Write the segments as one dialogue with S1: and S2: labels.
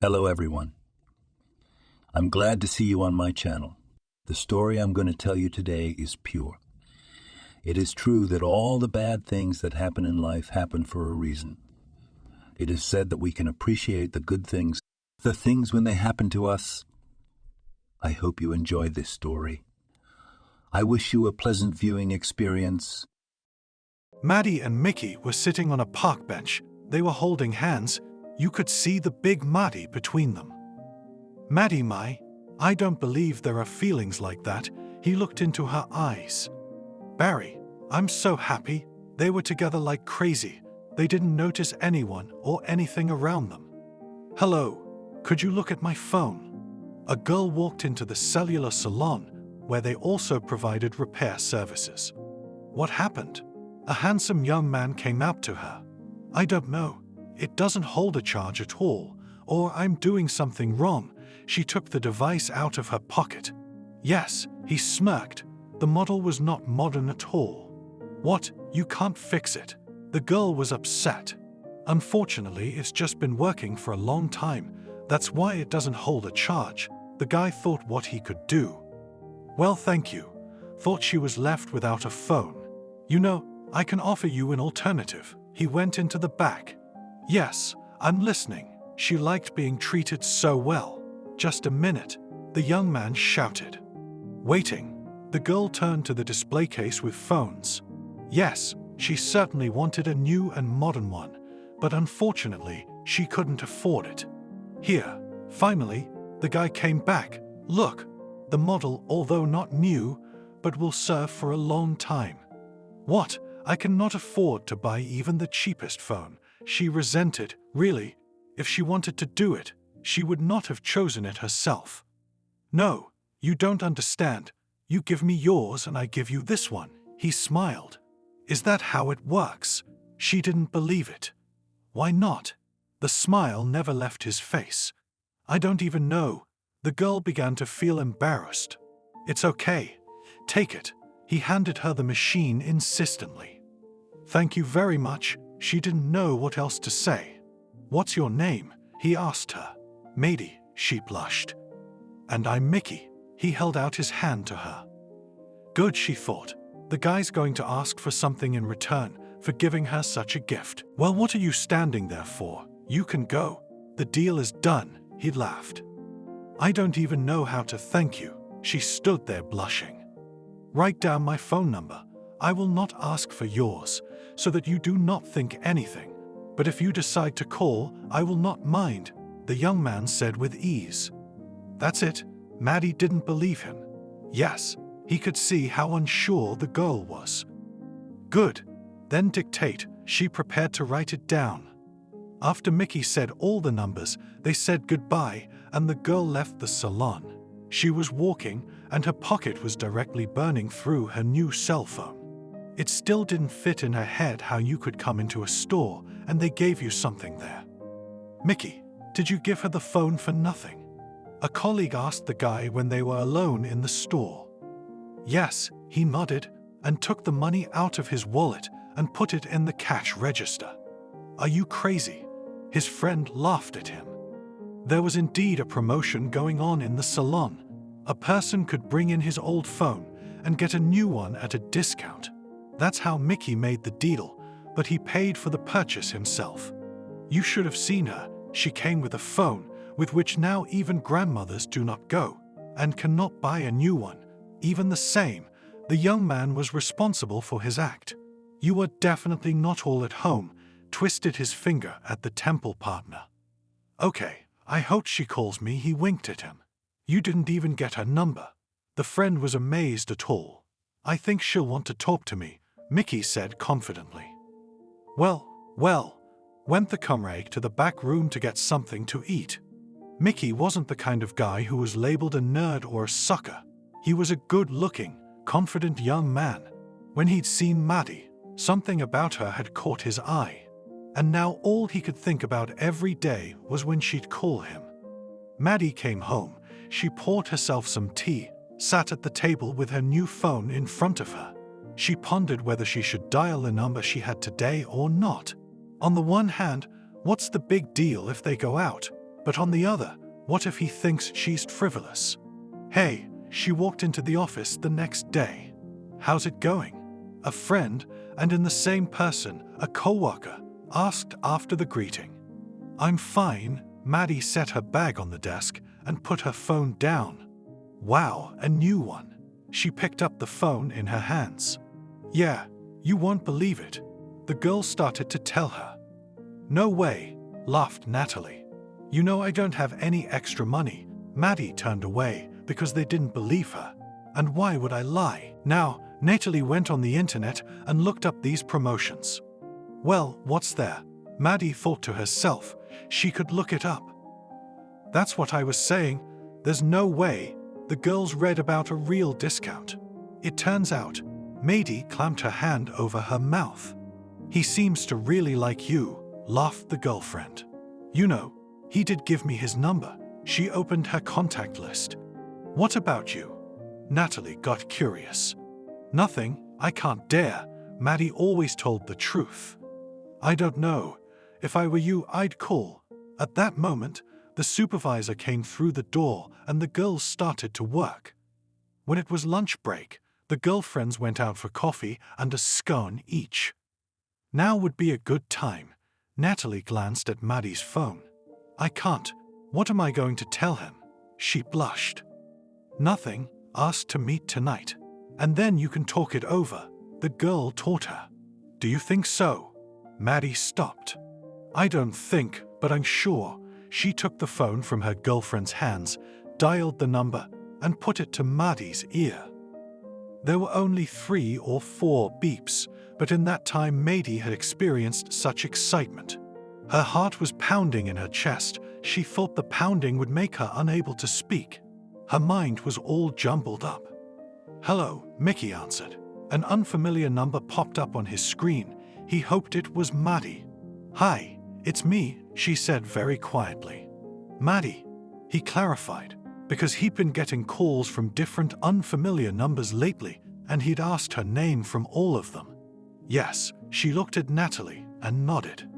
S1: Hello everyone. I'm glad to see you on my channel. The story I'm going to tell you today is pure. It is true that all the bad things that happen in life happen for a reason. It is said that we can appreciate the good things, the things when they happen to us. I hope you enjoy this story. I wish you a pleasant viewing experience.
S2: Maddie and Mickey were sitting on a park bench. They were holding hands. You could see the big Maddie between them. Maddie, I don't believe there are feelings like that. He looked into her eyes. Barry, I'm so happy. They were together like crazy. They didn't notice anyone or anything around them. Hello, could you look at my phone? A girl walked into the cellular salon, where they also provided repair services. What happened? A handsome young man came up to her. I don't know. It doesn't hold a charge at all, or I'm doing something wrong. She took the device out of her pocket. Yes, he smirked. The model was not modern at all. What? You can't fix it. The girl was upset. Unfortunately, it's just been working for a long time. That's why it doesn't hold a charge. The guy thought what he could do. Well, thank you. Thought she was left without a phone. You know, I can offer you an alternative. He went into the back. Yes, I'm listening. She liked being treated so well. Just a minute, the young man shouted. Waiting, the girl turned to the display case with phones. Yes, she certainly wanted a new and modern one, but unfortunately, she couldn't afford it. Here, finally, the guy came back. Look, the model, although not new, but will serve for a long time. What? I cannot afford to buy even the cheapest phone. She resented. Really, if she wanted to do it, she would not have chosen it herself. No, you don't understand. You give me yours and I give you this one. He smiled. Is that how it works? She didn't believe it. Why not? The smile never left his face. I don't even know. The girl began to feel embarrassed. It's okay. Take it. He handed her the machine insistently. Thank you very much. She didn't know what else to say. What's your name? He asked her. Maddie, she blushed. And I'm Mickey. He held out his hand to her. Good, she thought. The guy's going to ask for something in return for giving her such a gift. Well, what are you standing there for? You can go. The deal is done, he laughed. I don't even know how to thank you. She stood there blushing. Write down my phone number. I will not ask for yours, so that you do not think anything. But if you decide to call, I will not mind, the young man said with ease. That's it. Maddie didn't believe him. Yes, he could see how unsure the girl was. Good. Then dictate. She prepared to write it down. After Mickey said all the numbers, they said goodbye, and the girl left the salon. She was walking, and her pocket was directly burning through her new cell phone. It still didn't fit in her head how you could come into a store and they gave you something there. Mickey, did you give her the phone for nothing? A colleague asked the guy when they were alone in the store. Yes, he nodded and took the money out of his wallet and put it in the cash register. Are you crazy? His friend laughed at him. There was indeed a promotion going on in the salon. A person could bring in his old phone and get a new one at a discount. That's how Mickey made the deal, but he paid for the purchase himself. You should have seen her. She came with a phone, with which now even grandmothers do not go, and cannot buy a new one. Even the same, the young man was responsible for his act. You are definitely not all at home, twisted his finger at the temple partner. Okay, I hope she calls me, he winked at him. You didn't even get her number. The friend was amazed at all. I think she'll want to talk to me, Mickey said confidently. Well, went the comrade to the back room to get something to eat. Mickey wasn't the kind of guy who was labeled a nerd or a sucker. He was a good-looking, confident young man. When he'd seen Maddie, something about her had caught his eye. And now all he could think about every day was when she'd call him. Maddie came home. She poured herself some tea, sat at the table with her new phone in front of her. She pondered whether she should dial the number she had today or not. On the one hand, what's the big deal if they go out? But on the other, what if he thinks she's frivolous? Hey, she walked into the office the next day. How's it going? A friend, and in the same person, a coworker, asked after the greeting. I'm fine. Maddie set her bag on the desk and put her phone down. Wow, a new one. She picked up the phone in her hands. Yeah, you won't believe it. The girl started to tell her. No way, laughed Natalie. You know I don't have any extra money. Maddie turned away because they didn't believe her. And why would I lie? Now, Natalie went on the internet and looked up these promotions. Well, what's there? Maddie thought to herself. She could look it up. That's what I was saying. There's no way. The girls read about a real discount. It turns out, Maddie clamped her hand over her mouth. He seems to really like you, laughed the girlfriend. You know, he did give me his number. She opened her contact list. What about you? Natalie got curious. Nothing, I can't dare. Maddie always told the truth. I don't know. If I were you, I'd call. At that moment, the supervisor came through the door and the girls started to work. When it was lunch break, the girlfriends went out for coffee and a scone each. Now would be a good time. Natalie glanced at Maddie's phone. I can't. What am I going to tell him? She blushed. Nothing. Asked to meet tonight. And then you can talk it over. The girl taught her. Do you think so? Maddie stopped. I don't think, but I'm sure. She took the phone from her girlfriend's hands, dialed the number, and put it to Maddie's ear. There were only 3 or 4 beeps, but in that time Maddie had experienced such excitement. Her heart was pounding in her chest. She thought the pounding would make her unable to speak. Her mind was all jumbled up. Hello, Mickey answered. An unfamiliar number popped up on his screen. He hoped it was Maddie. Hi, it's me, she said very quietly. Maddie, he clarified, because he'd been getting calls from different unfamiliar numbers lately, and he'd asked her name from all of them. Yes, she looked at Natalie and nodded.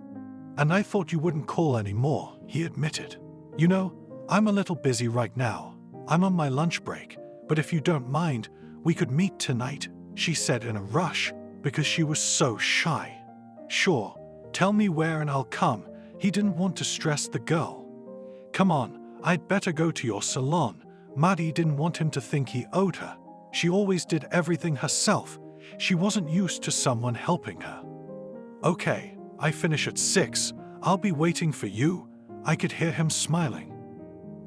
S2: And I thought you wouldn't call anymore, he admitted. You know, I'm a little busy right now. I'm on my lunch break, but if you don't mind, we could meet tonight, she said in a rush, because she was so shy. Sure, tell me where and I'll come. He didn't want to stress the girl. Come on, I'd better go to your salon. Maddie didn't want him to think he owed her. She always did everything herself. She wasn't used to someone helping her. Okay, I finish at 6. I'll be waiting for you. I could hear him smiling.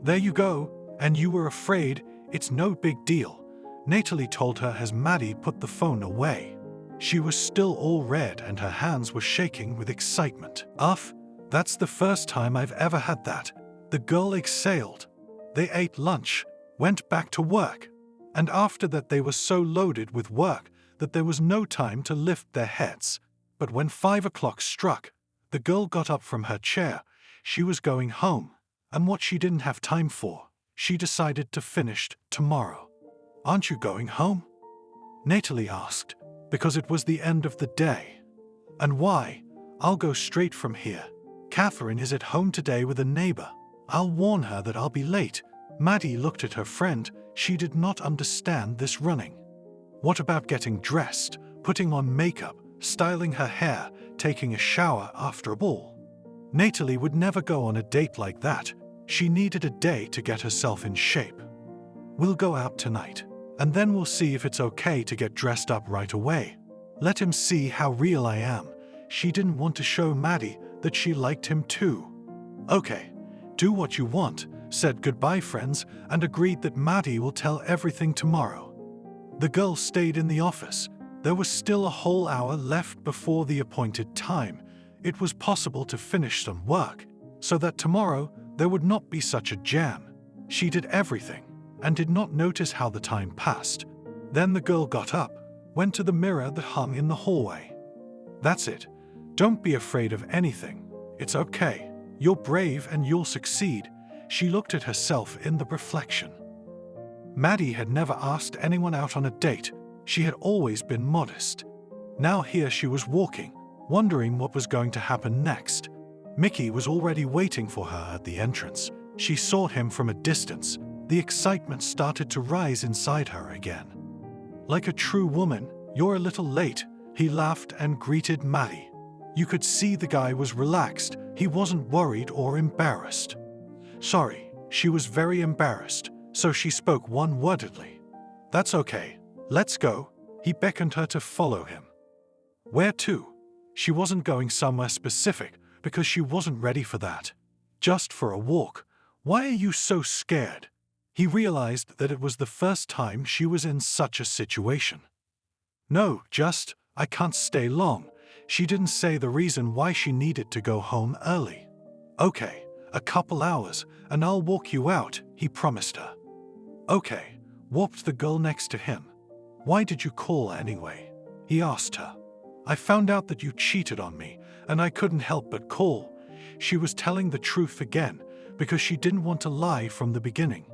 S2: There you go, and you were afraid. It's no big deal, Natalie told her as Maddie put the phone away. She was still all red and her hands were shaking with excitement. That's the first time I've ever had that. The girl exhaled. They ate lunch, went back to work, and after that they were so loaded with work that there was no time to lift their heads. But when 5 o'clock struck, the girl got up from her chair. She was going home, and what she didn't have time for, she decided to finish tomorrow. Aren't you going home? Natalie asked, because it was the end of the day. And why? I'll go straight from here. Catherine is at home today with a neighbor. I'll warn her that I'll be late. Maddie looked at her friend. She did not understand this running. What about getting dressed, putting on makeup, styling her hair, taking a shower after a ball? Natalie would never go on a date like that. She needed a day to get herself in shape. We'll go out tonight, and then we'll see if it's okay to get dressed up right away. Let him see how real I am. She didn't want to show Maddie that she liked him too. Okay, do what you want, said goodbye friends, and agreed that Maddie will tell everything tomorrow. The girl stayed in the office. There was still a whole hour left before the appointed time. It was possible to finish some work, so that tomorrow there would not be such a jam. She did everything, and did not notice how the time passed. Then the girl got up, went to the mirror that hung in the hallway. That's it. Don't be afraid of anything. It's okay. You're brave and you'll succeed. She looked at herself in the reflection. Maddie had never asked anyone out on a date. She had always been modest. Now here she was walking, wondering what was going to happen next. Mickey was already waiting for her at the entrance. She saw him from a distance. The excitement started to rise inside her again. Like a true woman, "You're a little late," he laughed and greeted Maddie. You could see the guy was relaxed. He wasn't worried or embarrassed. Sorry, she was very embarrassed, so she spoke one-wordedly. "That's okay. Let's go." He beckoned her to follow him. Where to? She wasn't going somewhere specific because she wasn't ready for that. Just for a walk. Why are you so scared? He realized that it was the first time she was in such a situation. No, just, I can't stay long. She didn't say the reason why she needed to go home early. Okay, a couple hours, and I'll walk you out, he promised her. Okay, whooped the girl next to him. Why did you call anyway? He asked her. I found out that you cheated on me, and I couldn't help but call. She was telling the truth again, because she didn't want to lie from the beginning.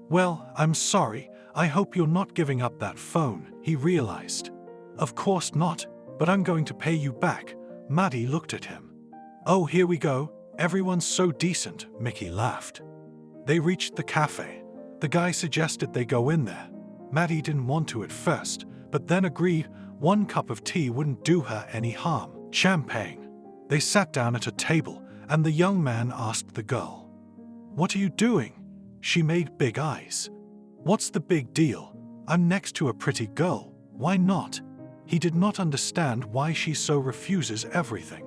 S2: Well, I'm sorry. I hope you're not giving up that phone, he realized. Of course not, but I'm going to pay you back. Maddie looked at him. Oh, here we go. Everyone's so decent, Mickey laughed. They reached the cafe. The guy suggested they go in there. Maddie didn't want to at first, but then agreed 1 cup of tea wouldn't do her any harm. Champagne. They sat down at a table, and the young man asked the girl, "What are you doing?" She made big eyes. "What's the big deal? I'm next to a pretty girl. Why not?" He did not understand why she so refuses everything.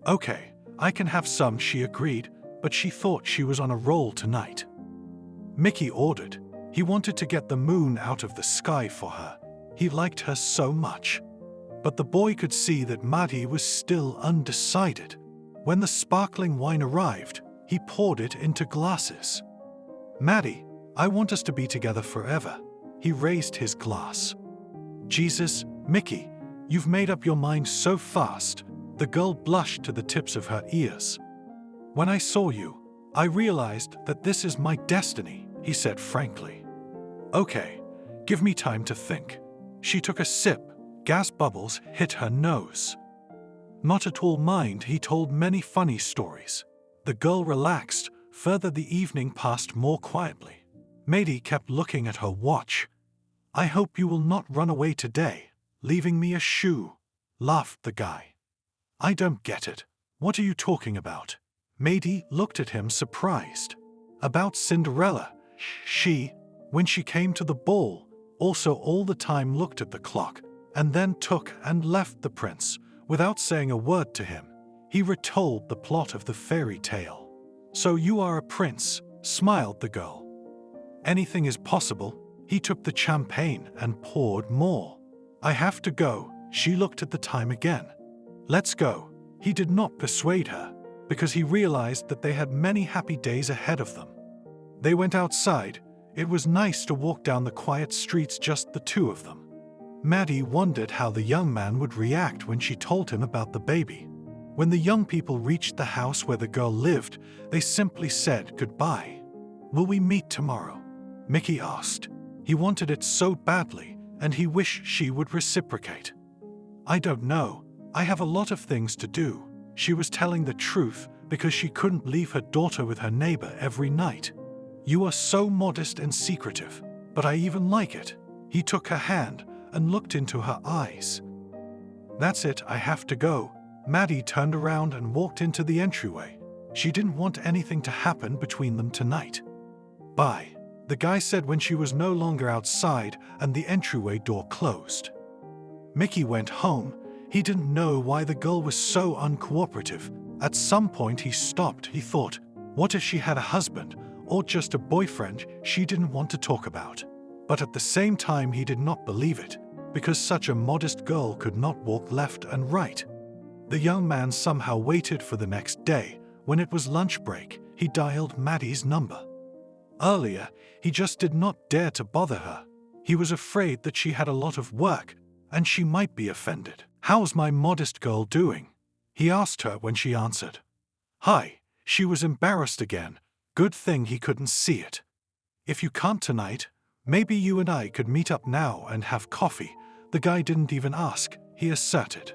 S2: "Okay, I can have some," she agreed, but she thought she was on a roll tonight. Mickey ordered. He wanted to get the moon out of the sky for her. He liked her so much. But the boy could see that Maddie was still undecided. When the sparkling wine arrived, he poured it into glasses. "Maddie, I want us to be together forever." He raised his glass. "Jesus, Mickey, you've made up your mind so fast." The girl blushed to the tips of her ears. "When I saw you, I realized that this is my destiny," he said frankly. "Okay, give me time to think." She took a sip. Gas bubbles hit her nose. Not at all mind, he told many funny stories. The girl relaxed. Further, the evening passed more quietly. Maddie kept looking at her watch. "I hope you will not run away today, leaving me a shoe," laughed the guy. "I don't get it. What are you talking about?" Maddie looked at him surprised. "About Cinderella. She, when she came to the ball, also all the time looked at the clock, and then took and left the prince, without saying a word to him." He retold the plot of the fairy tale. "So you are a prince," smiled the girl. "Anything is possible." He took the champagne and poured more. "I have to go." She looked at the time again. "Let's go." He did not persuade her, because he realized that they had many happy days ahead of them. They went outside. It was nice to walk down the quiet streets, just the two of them. Maddie wondered how the young man would react when she told him about the baby. When the young people reached the house where the girl lived, they simply said goodbye. "Will we meet tomorrow?" Mickey asked. He wanted it so badly, and he wished she would reciprocate. "I don't know. I have a lot of things to do." She was telling the truth because she couldn't leave her daughter with her neighbor every night. "You are so modest and secretive, but I even like it." He took her hand and looked into her eyes. "That's it, I have to go." Maddie turned around and walked into the entryway. She didn't want anything to happen between them tonight. "Bye," the guy said when she was no longer outside and the entryway door closed. Mickey went home. He didn't know why the girl was so uncooperative. At some point he stopped. He thought, what if she had a husband or just a boyfriend she didn't want to talk about? But at the same time he did not believe it, because such a modest girl could not walk left and right. The young man somehow waited for the next day. When it was lunch break, he dialed Maddie's number. Earlier, he just did not dare to bother her. He was afraid that she had a lot of work, and she might be offended. "How's my modest girl doing?" he asked her when she answered. "Hi." She was embarrassed again. Good thing he couldn't see it. "If you can't tonight, maybe you and I could meet up now and have coffee." The guy didn't even ask. He asserted.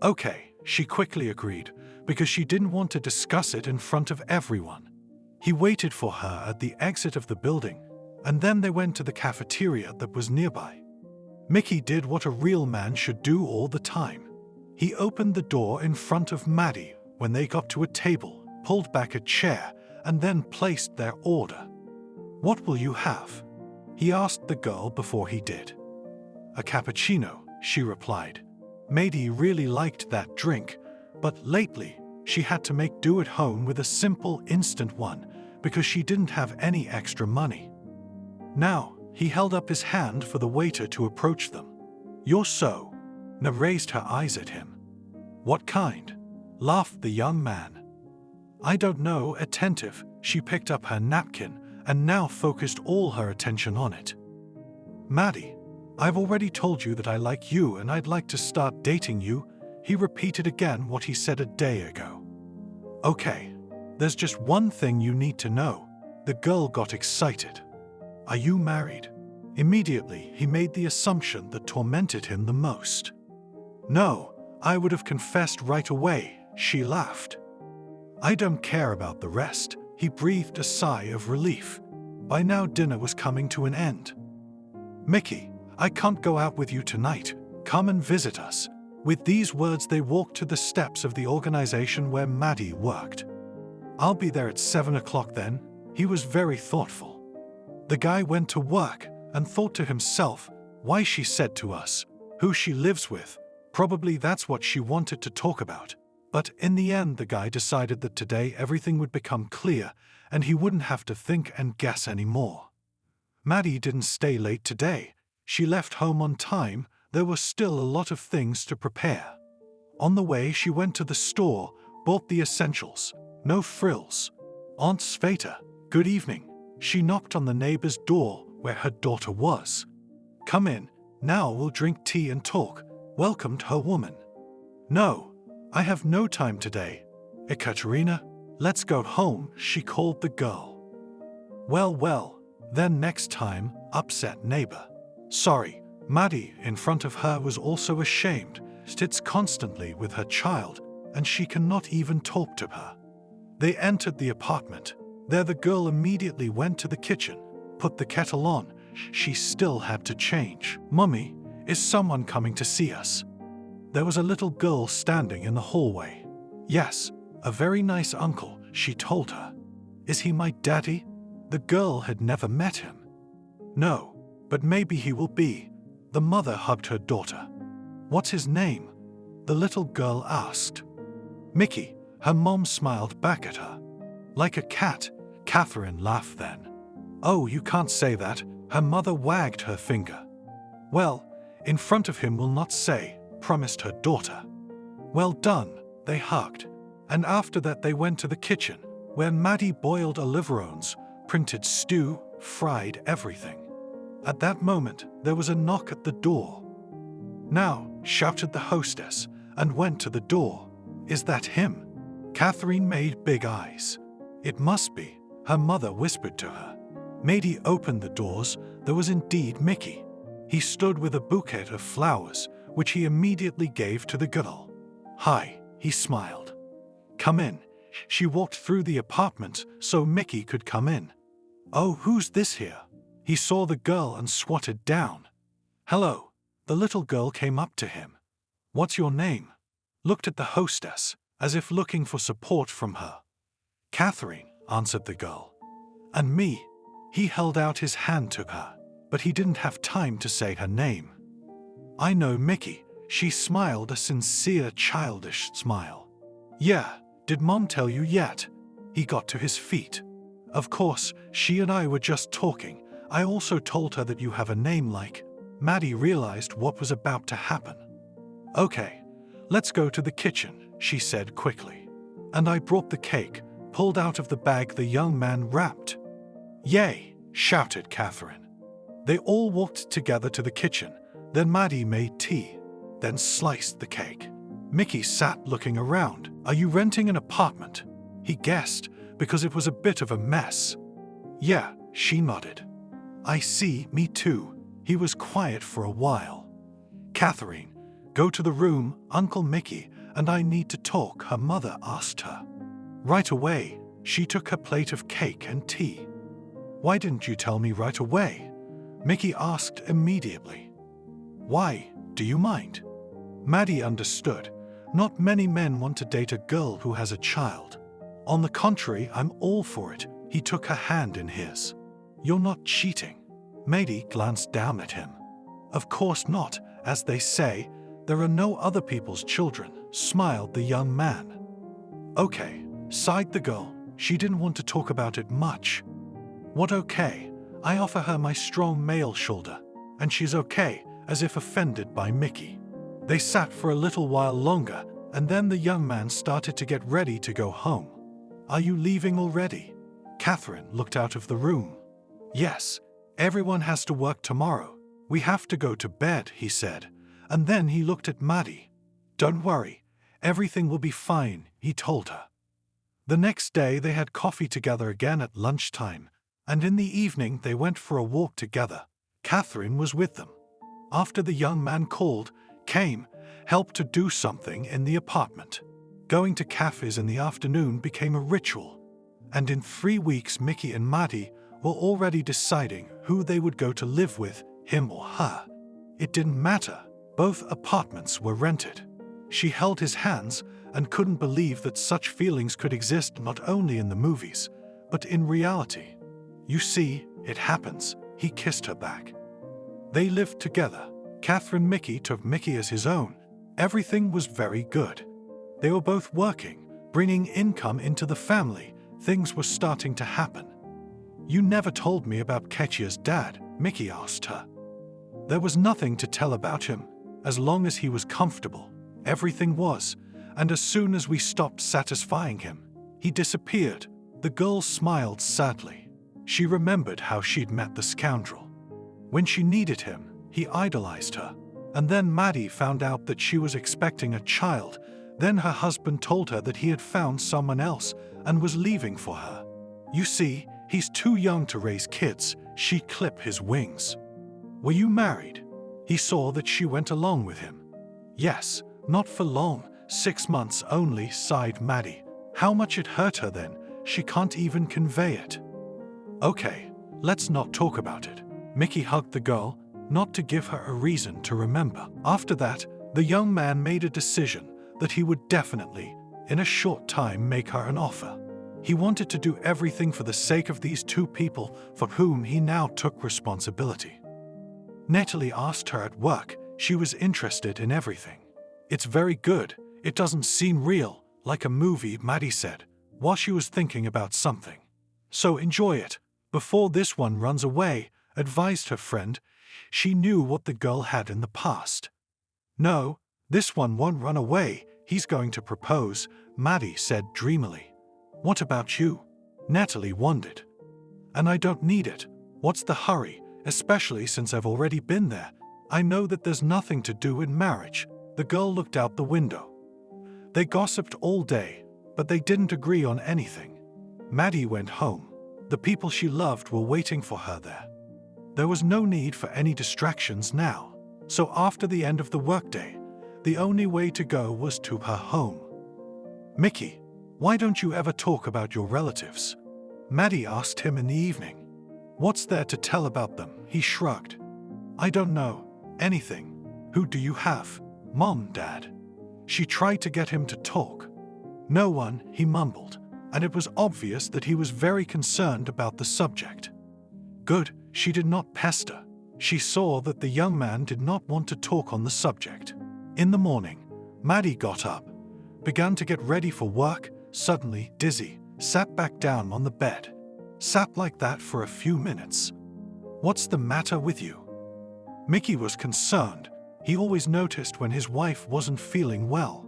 S2: "Okay," she quickly agreed, because she didn't want to discuss it in front of everyone. He waited for her at the exit of the building, and then they went to the cafeteria that was nearby. Mickey did what a real man should do all the time. He opened the door in front of Maddie when they got to a table, pulled back a chair, and then placed their order. "What will you have?" he asked the girl before he did. "A cappuccino," she replied. Maddie really liked that drink, but lately she had to make do at home with a simple instant one because she didn't have any extra money. Now, he held up his hand for the waiter to approach them. "You're so..." Na raised her eyes at him. "What kind?" laughed the young man. "I don't know." Attentive, she picked up her napkin and now focused all her attention on it. "Maddie, I've already told you that I like you and I'd like to start dating you." He repeated again what he said a day ago. "Okay, there's just one thing you need to know." The girl got excited. "Are you married?" Immediately, he made the assumption that tormented him the most. "No, I would have confessed right away," she laughed. "I don't care about the rest." He breathed a sigh of relief. By now dinner was coming to an end. "Mickey, I can't go out with you tonight. Come and visit us." With these words they walked to the steps of the organization where Maddie worked. "I'll be there at 7 o'clock then." He was very thoughtful. The guy went to work and thought to himself, why she said to us, who she lives with. Probably that's what she wanted to talk about. But in the end the guy decided that today everything would become clear and he wouldn't have to think and guess anymore. Maddie didn't stay late today. She left home on time. There were still a lot of things to prepare. On the way she went to the store, bought the essentials. No frills. "Aunt Sveta, good evening." She knocked on the neighbor's door where her daughter was. "Come in, now we'll drink tea and talk," welcomed her woman. "No, I have no time today. Ekaterina, let's go home," she called the girl. Well, then next time," upset neighbor. "Sorry." Maddie in front of her was also ashamed. Sits constantly with her child, and she cannot even talk to her. They entered the apartment. There the girl immediately went to the kitchen, put the kettle on. She still had to change. "Mummy, is someone coming to see us?" There was a little girl standing in the hallway. "Yes, a very nice uncle," she told her. "Is he my daddy?" The girl had never met him. "No, but maybe he will be." The mother hugged her daughter. "What's his name?" the little girl asked. "Mickey." Her mom smiled back at her. "Like a cat," Catherine laughed then. "Oh, you can't say that." Her mother wagged her finger. "Well, in front of him will not say," promised her daughter. "Well done." They hugged. And after that they went to the kitchen, where Maddie boiled oliverons, printed stew, fried everything. At that moment, there was a knock at the door. "Now," shouted the hostess, and went to the door. "Is that him?" Catherine made big eyes. "It must be," her mother whispered to her. Maddie opened the doors. There was indeed Mickey. He stood with a bouquet of flowers, which he immediately gave to the girl. "Hi," he smiled. "Come in." She walked through the apartment so Mickey could come in. "Oh, who's this here?" He saw the girl and swatted down. "Hello." The little girl came up to him. "What's your name?" Looked at the hostess, as if looking for support from her. "Catherine," answered the girl. "And me?" He held out his hand to her, but he didn't have time to say her name. "I know Mickey." She smiled a sincere, childish smile. "Yeah, did Mom tell you yet?" He got to his feet. "Of course, she and I were just talking. I also told her that you have a name like..." Maddie realized what was about to happen. "Okay, let's go to the kitchen," she said quickly. "And I brought the cake," pulled out of the bag the young man wrapped. "Yay!" shouted Catherine. They all walked together to the kitchen. Then Maddie made tea, then sliced the cake. Mickey sat looking around. "Are you renting an apartment?" He guessed, because it was a bit of a mess. "Yeah," she nodded. "I see, me too." He was quiet for a while. "Catherine, go to the room, Uncle Mickey and I need to talk," her mother asked her. Right away, she took her plate of cake and tea. "Why didn't you tell me right away?" Mickey asked immediately. "Why, do you mind?" Maddie understood. Not many men want to date a girl who has a child. "On the contrary, I'm all for it." He took her hand in his. "You're not cheating." Maddie glanced down at him. "Of course not, as they say, there are no other people's children," smiled the young man. "Okay," sighed the girl. She didn't want to talk about it much. "What okay?" I offer her my strong male shoulder, and she's okay, as if offended by Mickey. They sat for a little while longer, and then the young man started to get ready to go home. "Are you leaving already?" Catherine looked out of the room. "Yes, everyone has to work tomorrow. We have to go to bed," he said, and then he looked at Maddie. "Don't worry, everything will be fine," he told her. The next day they had coffee together again at lunchtime, and in the evening they went for a walk together. Catherine was with them. After the young man came, helped to do something in the apartment. Going to cafes in the afternoon became a ritual, and in 3 weeks Mickey and Maddie were already deciding who they would go to live with, him or her. It didn't matter, both apartments were rented. She held his hands and couldn't believe that such feelings could exist not only in the movies, but in reality. "You see, it happens," he kissed her back. They lived together. Catherine Mickey took Mickey as his own. Everything was very good. They were both working, bringing income into the family. Things were starting to happen. "You never told me about Ketchia's dad," Mickey asked her. There was nothing to tell about him. As long as he was comfortable, everything was, and as soon as we stopped satisfying him, he disappeared. The girl smiled sadly. She remembered how she'd met the scoundrel. When she needed him, he idolized her. And then Maddie found out that she was expecting a child. Then her husband told her that he had found someone else and was leaving for her. "You see, he's too young to raise kids," she clipped his wings. "Were you married?" He saw that she went along with him. "Yes, not for long, 6 months only," sighed Maddie. How much it hurt her then, she can't even convey it. "Okay, let's not talk about it." Mickey hugged the girl, not to give her a reason to remember. After that, the young man made a decision that he would definitely, in a short time, make her an offer. He wanted to do everything for the sake of these two people for whom he now took responsibility. Natalie asked her at work. She was interested in everything. "It's very good. It doesn't seem real, like a movie," Maddie said, while she was thinking about something. "So enjoy it, before this one runs away," advised her friend. She knew what the girl had in the past. "No, this one won't run away. He's going to propose," Maddie said dreamily. "What about you?" Natalie wondered. "And I don't need it. What's the hurry, especially since I've already been there? I know that there's nothing to do in marriage." The girl looked out the window. They gossiped all day, but they didn't agree on anything. Maddie went home. The people she loved were waiting for her there. There was no need for any distractions now, so after the end of the workday, the only way to go was to her home. "Mickey, why don't you ever talk about your relatives?" Maddie asked him in the evening. "What's there to tell about them?" He shrugged. "I don't know. Anything. Who do you have? Mom, Dad?" She tried to get him to talk. "No one," he mumbled, and it was obvious that he was very concerned about the subject. Good, she did not pester. She saw that the young man did not want to talk on the subject. In the morning, Maddie got up, began to get ready for work, suddenly dizzy, sat back down on the bed. Sat like that for a few minutes. "What's the matter with you?" Mickey was concerned. He always noticed when his wife wasn't feeling well.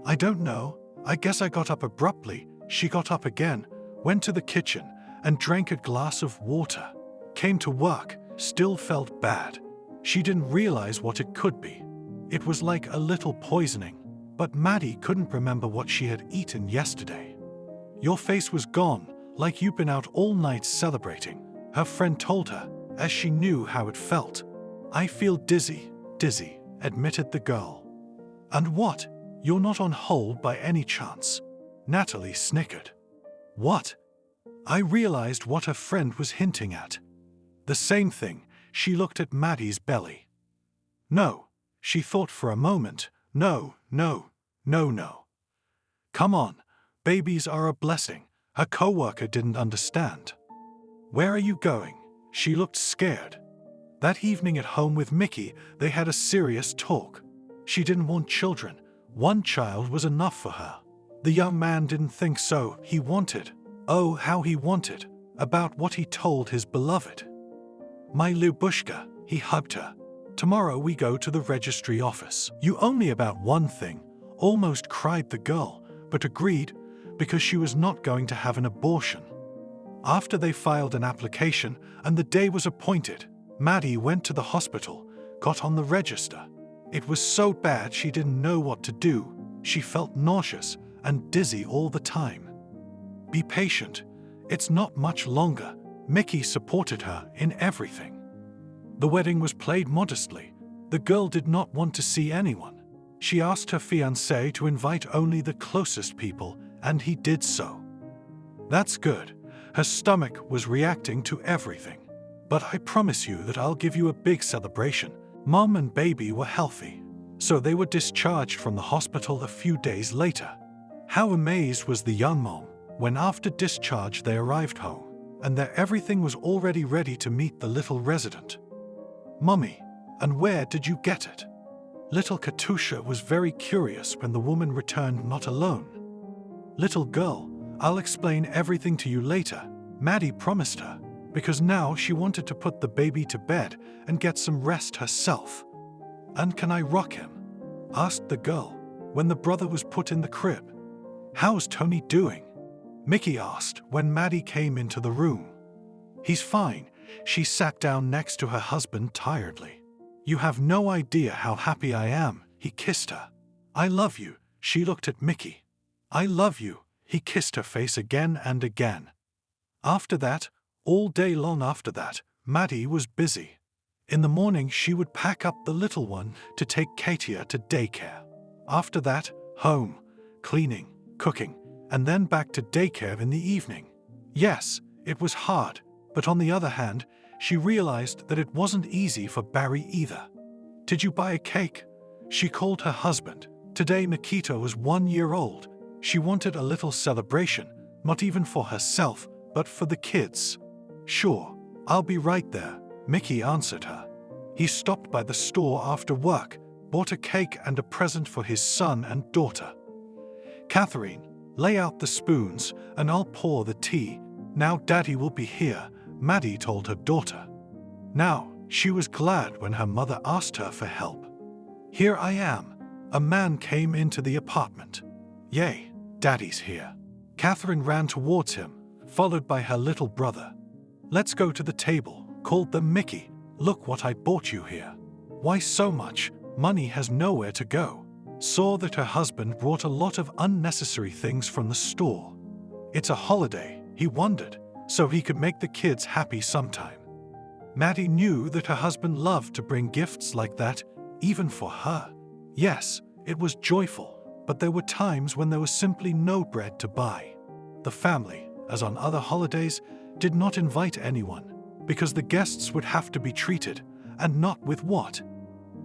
S2: "I don't know. I guess I got up abruptly." She got up again, went to the kitchen, and drank a glass of water. Came to work, still felt bad. She didn't realize what it could be. It was like a little poisoning, but Maddie couldn't remember what she had eaten yesterday. "Your face was gone, like you'd been out all night celebrating," her friend told her, as she knew how it felt. "I feel dizzy," admitted the girl. "And what? You're not on hold by any chance? Natalie snickered. What? I realized what her friend was hinting at. The same thing. She looked at Maddie's belly. No, she thought for a moment. No. Come on, babies are a blessing. Her co-worker didn't understand. Where are you going? She looked scared. That evening at home with Mickey, they had a serious talk. She didn't want children. One child was enough for her. The young man didn't think so. He wanted, oh how he wanted, about what he told his beloved. My Lubushka, he hugged her. Tomorrow we go to the registry office. You owe me about one thing, almost cried the girl, but agreed because she was not going to have an abortion. After they filed an application and the day was appointed, Maddie went to the hospital, got on the register. It was so bad she didn't know what to do. She felt nauseous and dizzy all the time. Be patient. It's not much longer. Mickey supported her in everything. The wedding was played modestly. The girl did not want to see anyone. She asked her fiancé to invite only the closest people, and he did so. That's good. Her stomach was reacting to everything. But I promise you that I'll give you a big celebration. Mom and baby were healthy, so they were discharged from the hospital a few days later. How amazed was the young mom when after discharge they arrived home, and their everything was already ready to meet the little resident. Mummy, and where did you get it? Little Katusha was very curious when the woman returned not alone. Little girl, I'll explain everything to you later, Maddie promised her, because now she wanted to put the baby to bed and get some rest herself. And can I rock him? Asked the girl when the brother was put in the crib. How's Tony doing? Mickey asked when Maddie came into the room. He's fine. She sat down next to her husband tiredly. You have no idea how happy I am, he kissed her. I love you, she looked at Mickey. I love you, he kissed her face again and again. After that, all day long after that, Maddie was busy. In the morning she would pack up the little one to take Katia to daycare. After that, home, cleaning, cooking, and then back to daycare in the evening. Yes, it was hard, but on the other hand, she realized that it wasn't easy for Barry either. Did you buy a cake? She called her husband. Today Nikita was 1 year old. She wanted a little celebration, not even for herself, but for the kids. Sure, I'll be right there, Mickey answered her. He stopped by the store after work, bought a cake and a present for his son and daughter. Catherine, lay out the spoons and I'll pour the tea. Now Daddy will be here, Maddie told her daughter. Now, she was glad when her mother asked her for help. Here I am. A man came into the apartment. Yay, Daddy's here. Catherine ran towards him, followed by her little brother. Let's go to the table, called them Mickey. Look what I bought you here. Why so much? Money has nowhere to go. Saw that her husband brought a lot of unnecessary things from the store. It's a holiday, he wondered, so he could make the kids happy sometime. Maddie knew that her husband loved to bring gifts like that, even for her. Yes, it was joyful, but there were times when there was simply no bread to buy. The family, as on other holidays, did not invite anyone, because the guests would have to be treated, and not with what?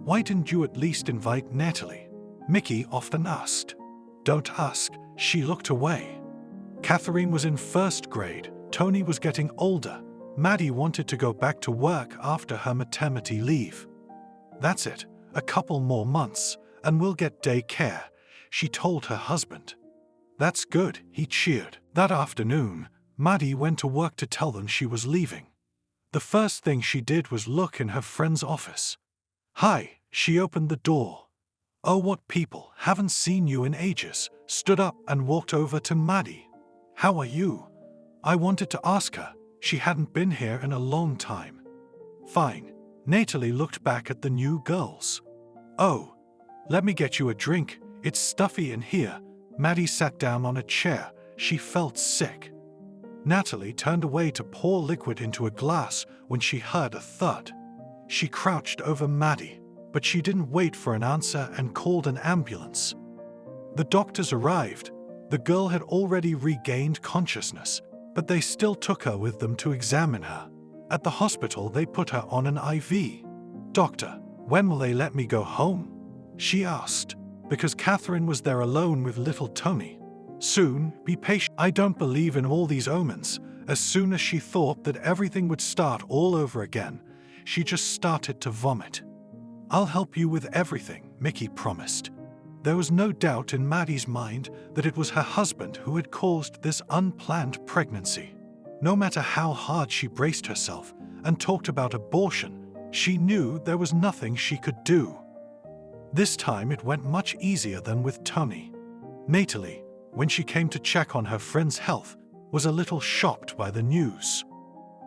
S2: Why didn't you at least invite Natalie? Mickey often asked. Don't ask, she looked away. Catherine was in first grade, Tony was getting older. Maddie wanted to go back to work after her maternity leave. That's it, a couple more months, and we'll get daycare, she told her husband. That's good, he cheered. That afternoon, Maddie went to work to tell them she was leaving. The first thing she did was look in her friend's office. Hi, she opened the door. Oh, what people, haven't seen you in ages, stood up and walked over to Maddie. How are you? I wanted to ask her, she hadn't been here in a long time. Fine, Natalie looked back at the new girls. Oh, let me get you a drink, it's stuffy in here. Maddie sat down on a chair, she felt sick. Natalie turned away to pour liquid into a glass when she heard a thud. She crouched over Maddie, but she didn't wait for an answer and called an ambulance. The doctors arrived. The girl had already regained consciousness, but they still took her with them to examine her. At the hospital, they put her on an IV. "Doctor, when will they let me go home?" she asked, because Catherine was there alone with little Tony. "Soon, be patient. I don't believe in all these omens." As soon as she thought that everything would start all over again, she just started to vomit. "I'll help you with everything," Mickey promised. There was no doubt in Maddie's mind that it was her husband who had caused this unplanned pregnancy. No matter how hard she braced herself and talked about abortion, she knew there was nothing she could do. This time it went much easier than with Tony. Natalie, when she came to check on her friend's health, was a little shocked by the news.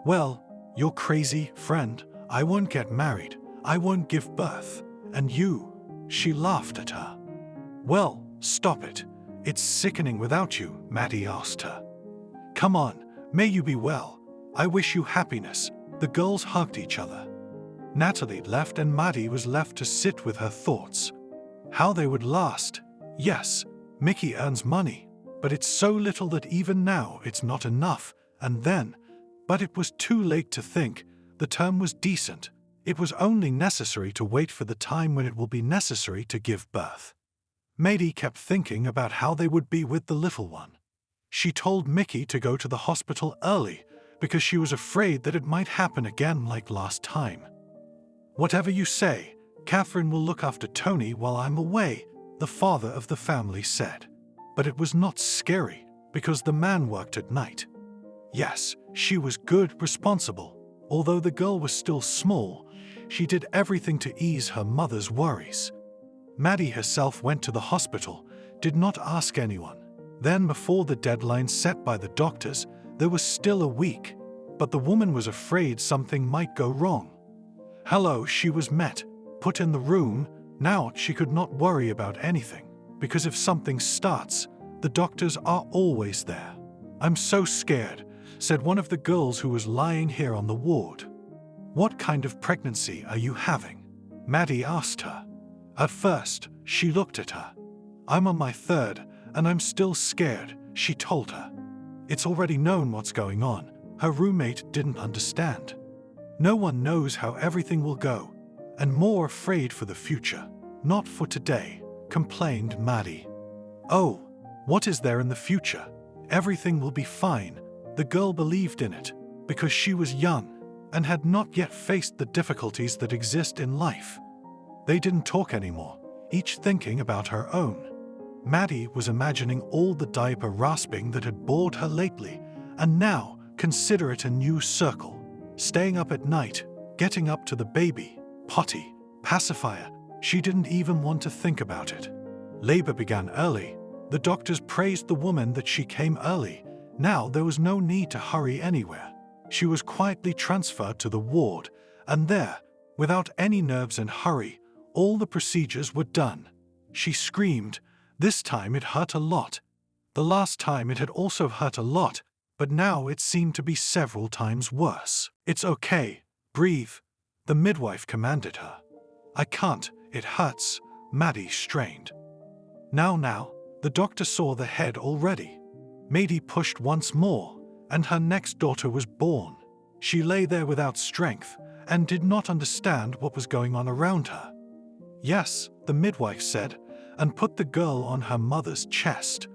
S2: "Well, you're crazy, friend. I won't get married. I won't give birth. And you?" She laughed at her. "Well, stop it. It's sickening without you," Maddie asked her. "Come on, may you be well. I wish you happiness." The girls hugged each other. Natalie left and Maddie was left to sit with her thoughts. How they would last. Yes, Mickey earns money, but it's so little that even now it's not enough. And then, but it was too late to think. The term was decent. It was only necessary to wait for the time when it will be necessary to give birth. Maddie kept thinking about how they would be with the little one. She told Mickey to go to the hospital early because she was afraid that it might happen again like last time. "Whatever you say, Catherine will look after Tony while I'm away," the father of the family said. But it was not scary because the man worked at night. Yes, she was good, responsible. Although the girl was still small, she did everything to ease her mother's worries. Maddie herself went to the hospital, did not ask anyone. Then, before the deadline set by the doctors, there was still a week, but the woman was afraid something might go wrong. Hello, she was met, put in the room. Now she could not worry about anything, because if something starts, the doctors are always there. "I'm so scared," said one of the girls who was lying here on the ward. "What kind of pregnancy are you having?" Maddie asked her. At first, she looked at her. "I'm on my third, and I'm still scared," she told her. It's already known what's going on. Her roommate didn't understand. No one knows how everything will go, and more afraid for the future, not for today, complained Maddie. "Oh, what is there in the future? Everything will be fine." The girl believed in it, because she was young and had not yet faced the difficulties that exist in life. They didn't talk anymore, each thinking about her own. Maddie was imagining all the diaper rasping that had bored her lately, and now consider it a new circle. Staying up at night, getting up to the baby, potty, pacifier. She didn't even want to think about it. Labor began early. The doctors praised the woman that she came early. Now there was no need to hurry anywhere. She was quietly transferred to the ward, and there, without any nerves and hurry, all the procedures were done. She screamed. This time it hurt a lot. The last time it had also hurt a lot, but now it seemed to be several times worse. "It's okay. Breathe," the midwife commanded her. "I can't. It hurts," Maddie strained. Now, the doctor saw the head already. Maddie pushed once more, and her next daughter was born. She lay there without strength and did not understand what was going on around her. "Yes," the midwife said, and put the girl on her mother's chest.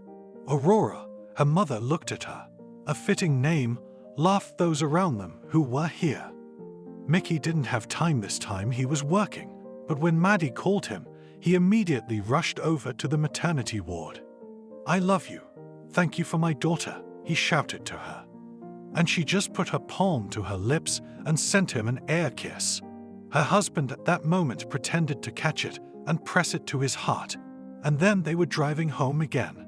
S2: Aurora, her mother, looked at her. A fitting name, laughed those around them who were here. Mickey didn't have time this time, he was working, but when Maddie called him, he immediately rushed over to the maternity ward. "I love you. Thank you for my daughter," he shouted to her. And she just put her palm to her lips and sent him an air kiss. Her husband at that moment pretended to catch it and press it to his heart, and then they were driving home again.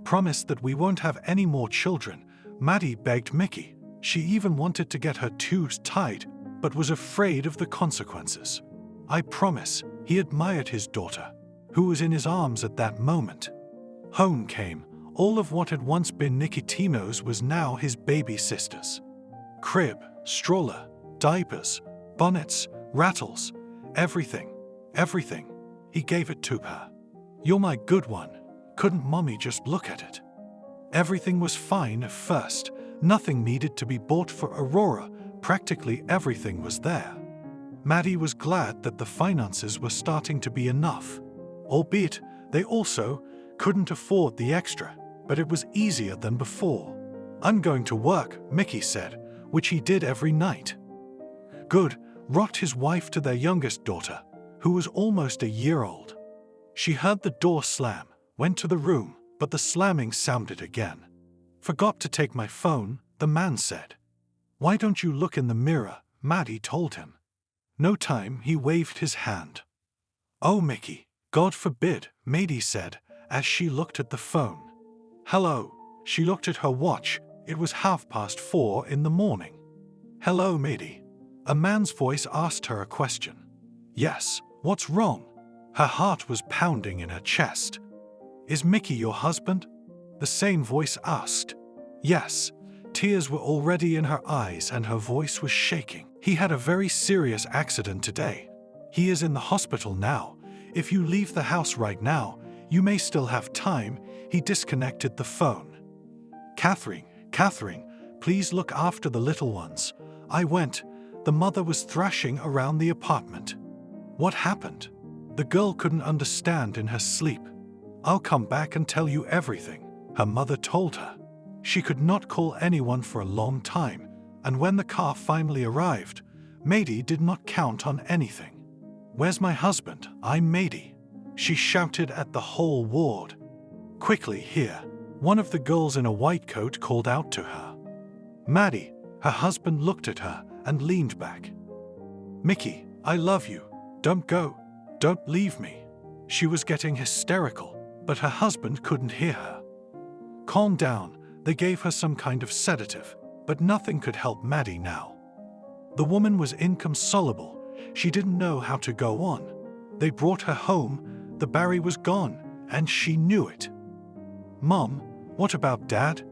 S2: "Promise that we won't have any more children," Maddie begged Mickey. She even wanted to get her tubes tied, but was afraid of the consequences. "I promise," he admired his daughter, who was in his arms at that moment. Home came. All of what had once been Nicotino's was now his baby sister's. Crib, stroller, diapers, bonnets, rattles, everything. He gave it to her. "You're my good one," Couldn't Mommy just look at it? Everything was fine at first. Nothing needed to be bought for Aurora. Practically everything was there. Maddie was glad that the finances were starting to be enough. Albeit, they also couldn't afford the extra, but it was easier than before. "I'm going to work," Mickey said, which he did every night. Good rocked his wife to their youngest daughter, who was almost a year old. She heard the door slam, went to the room, but the slamming sounded again. "Forgot to take my phone," the man said. "Why don't you look in the mirror?" Maddie told him. No time, he waved his hand. "Oh, Mickey, God forbid," Maddie said as she looked at the phone. "Hello." She looked at her watch. It was 4:30 in the morning. "Hello, Maddie." A man's voice asked her a question. "Yes, what's wrong?" Her heart was pounding in her chest. "Is Mickey your husband?" The same voice asked. Yes. Tears were already in her eyes and her voice was shaking. "He had a very serious accident today. He is in the hospital now. If you leave the house right now, you may still have time." He disconnected the phone. Catherine, please look after the little ones." I went. The mother was thrashing around the apartment. "What happened?" The girl couldn't understand in her sleep. "I'll come back and tell you everything," her mother told her. She could not call anyone for a long time, and when the car finally arrived, Maddie did not count on anything. "Where's my husband? I'm Maddie," she shouted at the whole ward. "Quickly here," one of the girls in a white coat called out to her. "Maddie," her husband looked at her and leaned back. "Mickey, I love you. Don't go. Don't leave me." She was getting hysterical, but her husband couldn't hear her. "Calm down." They gave her some kind of sedative, but nothing could help Maddie now. The woman was inconsolable. She didn't know how to go on. They brought her home. The Barry was gone, and she knew it. "Mom, what about Dad?"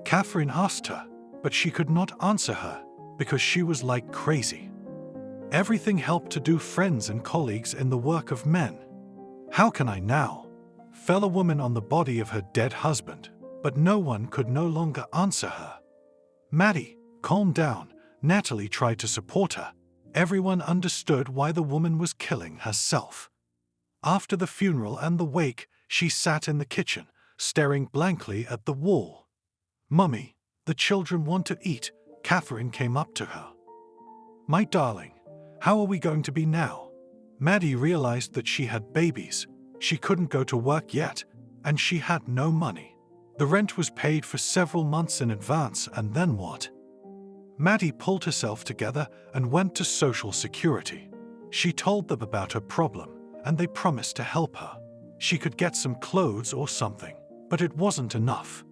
S2: Catherine asked her, but she could not answer her because she was like crazy. Everything helped to do friends and colleagues in the work of men. "How can I now?" Fell a woman on the body of her dead husband, but no one could no longer answer her. "Maddie, calm down." Natalie tried to support her. Everyone understood why the woman was killing herself. After the funeral and the wake, she sat in the kitchen, staring blankly at the wall. "Mummy, the children want to eat." Catherine came up to her. "My darling, how are we going to be now?" Maddie realized that she had babies. She couldn't go to work yet, and she had no money. The rent was paid for several months in advance, and then what? Maddie pulled herself together and went to Social Security. She told them about her problem, and they promised to help her. She could get some clothes or something, but it wasn't enough.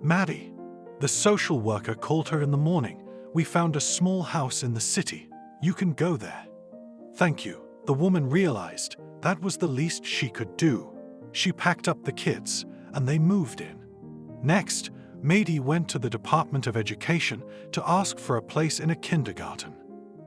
S2: "Maddie," the social worker called her in the morning. "We found a small house in the city. You can go there." "Thank you." The woman realized that was the least she could do. She packed up the kids, and they moved in. Next, Maddie went to the Department of Education to ask for a place in a kindergarten.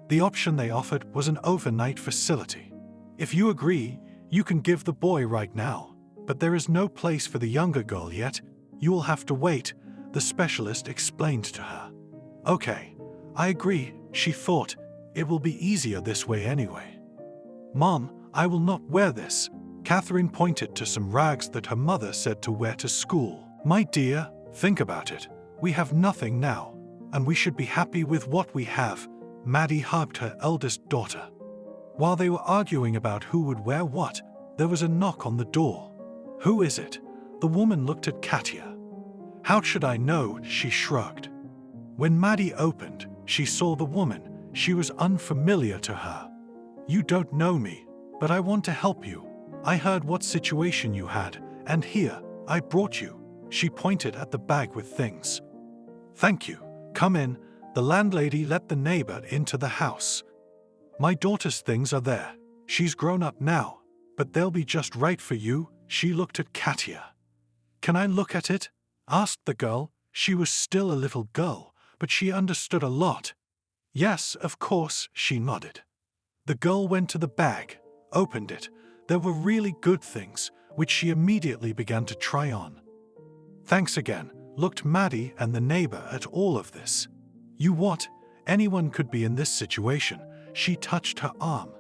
S2: The option they offered was an overnight facility. "If you agree, you can give the boy right now, but there is no place for the younger girl yet. You will have to wait," the specialist explained to her. "Okay, I agree," she thought. "It will be easier this way anyway." "Mom, I will not wear this." Catherine pointed to some rags that her mother said to wear to school. "My dear, think about it. We have nothing now, and we should be happy with what we have." Maddie hugged her eldest daughter. While they were arguing about who would wear what, there was a knock on the door. "Who is it?" The woman looked at Katya. "How should I know?" she shrugged. When Maddie opened, she saw the woman. She was unfamiliar to her. "You don't know me, but I want to help you. I heard what situation you had, and here, I brought you." She pointed at the bag with things. "Thank you. Come in." The landlady let the neighbor into the house. "My daughter's things are there. She's grown up now, but they'll be just right for you." She looked at Katya. "Can I look at it?" asked the girl. She was still a little girl, but she understood a lot. "Yes, of course," she nodded. The girl went to the bag, opened it. There were really good things, which she immediately began to try on. Thanks again, looked Maddie and the neighbor at all of this. You what? Anyone could be in this situation. She touched her arm.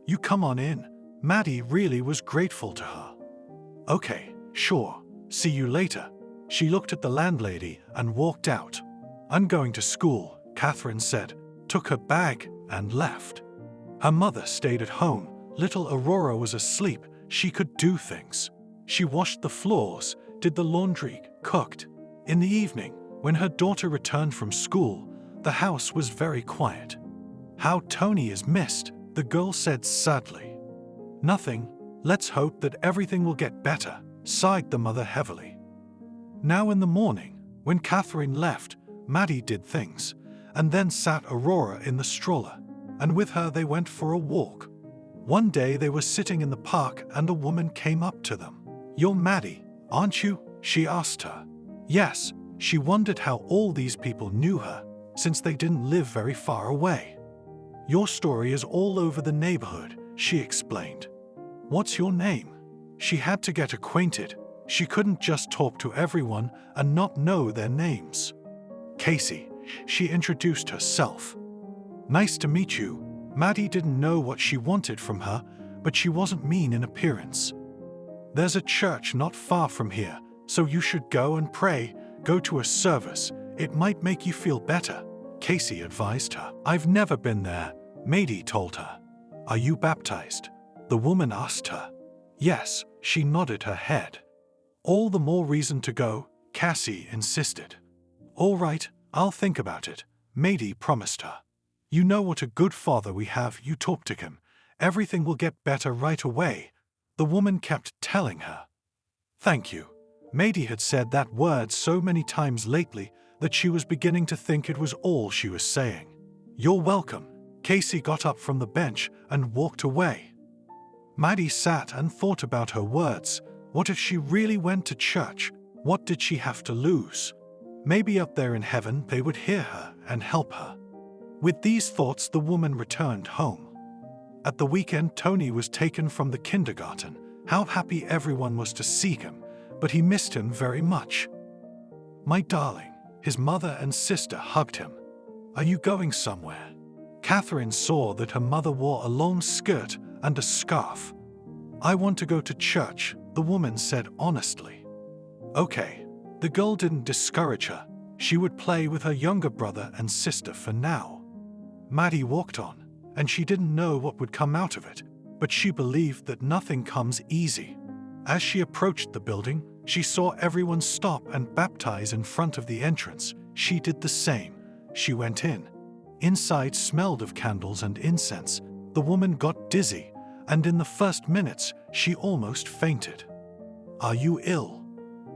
S2: You come on in. Maddie really was grateful to her. Okay, sure. See you later. She looked at the landlady and walked out. I'm going to school, Catherine said, took her bag and left. Her mother stayed at home. Little Aurora was asleep. She could do things. She washed the floors, did the laundry, cooked. In the evening, when her daughter returned from school, the house was very quiet. How Tony is missed, the girl said sadly. Nothing. Let's hope that everything will get better, sighed the mother heavily. Now in the morning, when Catherine left, Maddie did things, and then sat Aurora in the stroller, and with her they went for a walk. One day they were sitting in the park and a woman came up to them. You're Maddie, aren't you? She asked her. Yes, she wondered how all these people knew her, since they didn't live very far away. Your story is all over the neighborhood, she explained. What's your name? She had to get acquainted. She couldn't just talk to everyone and not know their names. Casey, she introduced herself. Nice to meet you. Maddie didn't know what she wanted from her, but she wasn't mean in appearance. There's a church not far from here, so you should go and pray, go to a service. It might make you feel better, Casey advised her. I've never been there, Maddie told her. Are you baptized? The woman asked her. Yes, she nodded her head. All the more reason to go, Cassie insisted. All right, I'll think about it, Maddie promised her. You know what a good father we have, you talk to him. Everything will get better right away, the woman kept telling her. Thank you. Maddie had said that word so many times lately that she was beginning to think it was all she was saying. You're welcome. Casey got up from the bench and walked away. Maddie sat and thought about her words. What if she really went to church? What did she have to lose? Maybe up there in heaven they would hear her and help her. With these thoughts, the woman returned home. At the weekend, Tony was taken from the kindergarten. How happy everyone was to see him, but he missed him very much. My darling, his mother and sister hugged him. Are you going somewhere? Catherine saw that her mother wore a long skirt and a scarf. I want to go to church, the woman said honestly. Okay. The girl didn't discourage her. She would play with her younger brother and sister for now. Maddie walked on, and she didn't know what would come out of it, but she believed that nothing comes easy. As she approached the building, she saw everyone stop and baptize in front of the entrance. She did the same. She went in. Inside smelled of candles and incense. The woman got dizzy, and in the first minutes, she almost fainted. Are you ill?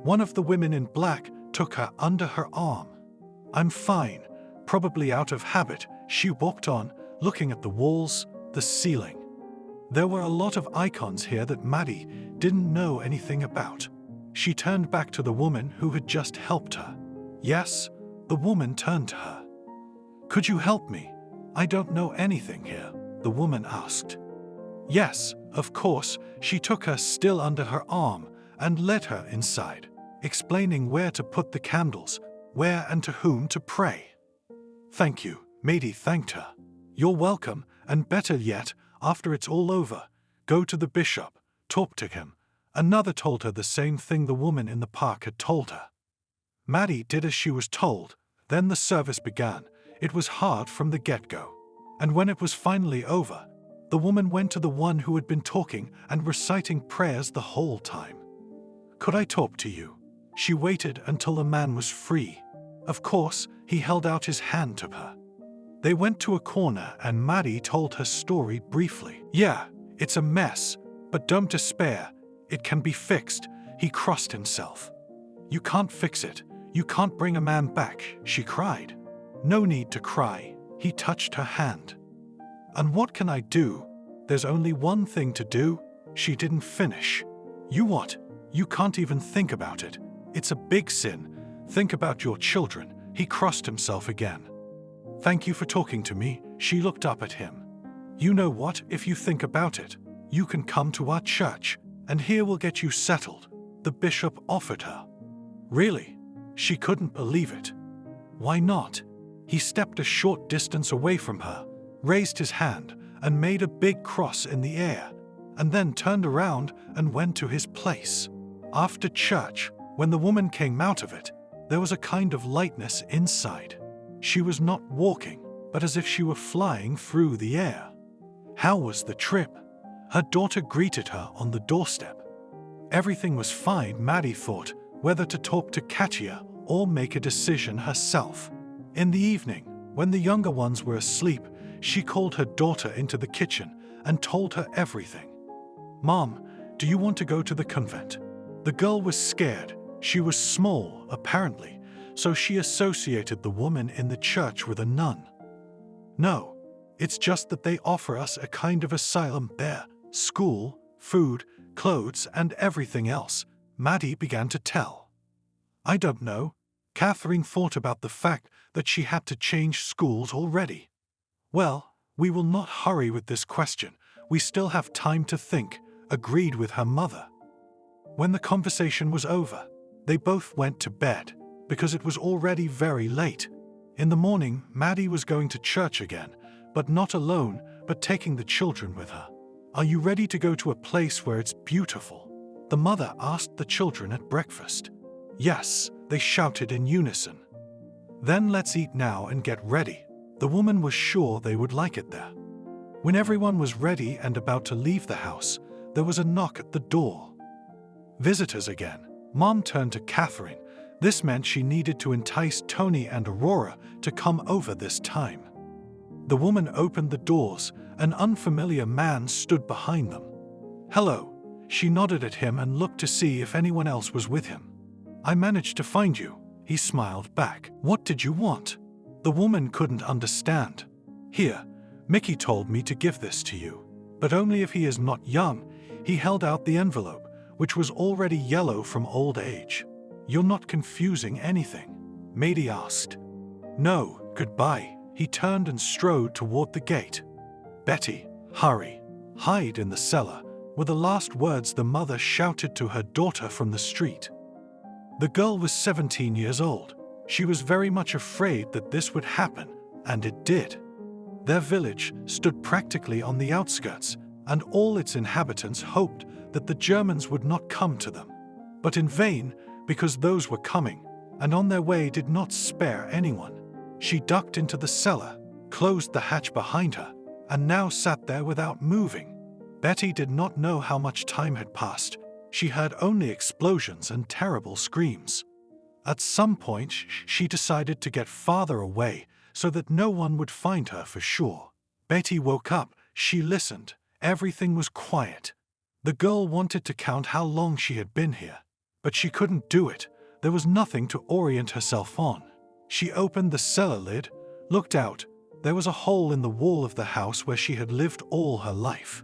S2: One of the women in black took her under her arm. I'm fine, probably out of habit, she walked on, looking at the walls, the ceiling. There were a lot of icons here that Maddie didn't know anything about. She turned back to the woman who had just helped her. Yes, the woman turned to her. Could you help me? I don't know anything here, the woman asked. Yes, of course, she took her still under her arm and led her inside, explaining where to put the candles, where and to whom to pray. Thank you, Maddie thanked her. You're welcome, and better yet, after it's all over, go to the bishop, talk to him. Another told her the same thing the woman in the park had told her. Maddie did as she was told. Then the service began. It was hard from the get-go. And when it was finally over, the woman went to the one who had been talking and reciting prayers the whole time. Could I talk to you? She waited until the man was free. Of course, he held out his hand to her. They went to a corner and Maddie told her story briefly. Yeah, it's a mess, but don't despair. It can be fixed. He crossed himself. You can't fix it. You can't bring a man back, she cried. No need to cry. He touched her hand. And what can I do? There's only one thing to do. She didn't finish. You what? You can't even think about it. It's a big sin. Think about your children. He crossed himself again. Thank you for talking to me. She looked up at him. You know what? If you think about it, you can come to our church. and here we'll get you settled," the bishop offered her. Really? She couldn't believe it. Why not? He stepped a short distance away from her, raised his hand, and made a big cross in the air, and then turned around and went to his place. After church, when the woman came out of it, there was a kind of lightness inside. She was not walking, but as if she were flying through the air. How was the trip? Her daughter greeted her on the doorstep. Everything was fine, Maddie thought, whether to talk to Katia or make a decision herself. In the evening, when the younger ones were asleep, she called her daughter into the kitchen and told her everything. "Mom, do you want to go to the convent?" The girl was scared. She was small, apparently, so she associated the woman in the church with a nun. "No, it's just that they offer us a kind of asylum there, school, food, clothes, and everything else," Maddie began to tell. "I don't know." Catherine thought about the fact that she had to change schools already. "Well, we will not hurry with this question. We still have time to think," agreed with her mother. When the conversation was over, they both went to bed because it was already very late. In the morning, Maddie was going to church again, but not alone, but taking the children with her. "Are you ready to go to a place where it's beautiful?" the mother asked the children at breakfast. "Yes," they shouted in unison. "Then let's eat now and get ready." The woman was sure they would like it there. When everyone was ready and about to leave the house, there was a knock at the door. Visitors again. Mom turned to Catherine. This meant she needed to entice Tony and Aurora to come over this time. The woman opened the doors. An unfamiliar man stood behind them. "Hello." She nodded at him and looked to see if anyone else was with him. "I managed to find you," he smiled back. "What did you want?" The woman couldn't understand. "Here, Mickey told me to give this to you, but only if he is not young." He held out the envelope, which was already yellow from old age. "You're not confusing anything?" Maddie asked. "No, goodbye." He turned and strode toward the gate. "Betty, hurry. Hide in the cellar," were the last words the mother shouted to her daughter from the street. The girl was 17 years old. She was very much afraid that this would happen, and it did. Their village stood practically on the outskirts, and all its inhabitants hoped that the Germans would not come to them. But in vain, because those were coming, and on their way did not spare anyone. She ducked into the cellar, closed the hatch behind her, and now sat there without moving. Betty did not know how much time had passed. She heard only explosions and terrible screams. At some point, she decided to get farther away so that no one would find her for sure. Betty woke up. She listened. Everything was quiet. The girl wanted to count how long she had been here, but she couldn't do it. There was nothing to orient herself on. She opened the cellar lid, looked out. There was a hole in the wall of the house where she had lived all her life.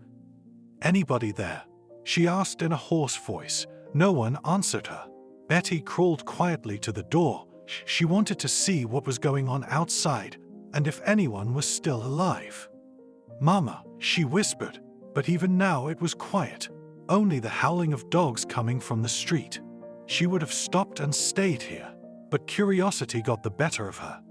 S2: "Anybody there?" she asked in a hoarse voice. No one answered her. Betty crawled quietly to the door. She wanted to see what was going on outside and if anyone was still alive. "Mama," she whispered, but even now it was quiet, only the howling of dogs coming from the street. She would have stopped and stayed here, but curiosity got the better of her.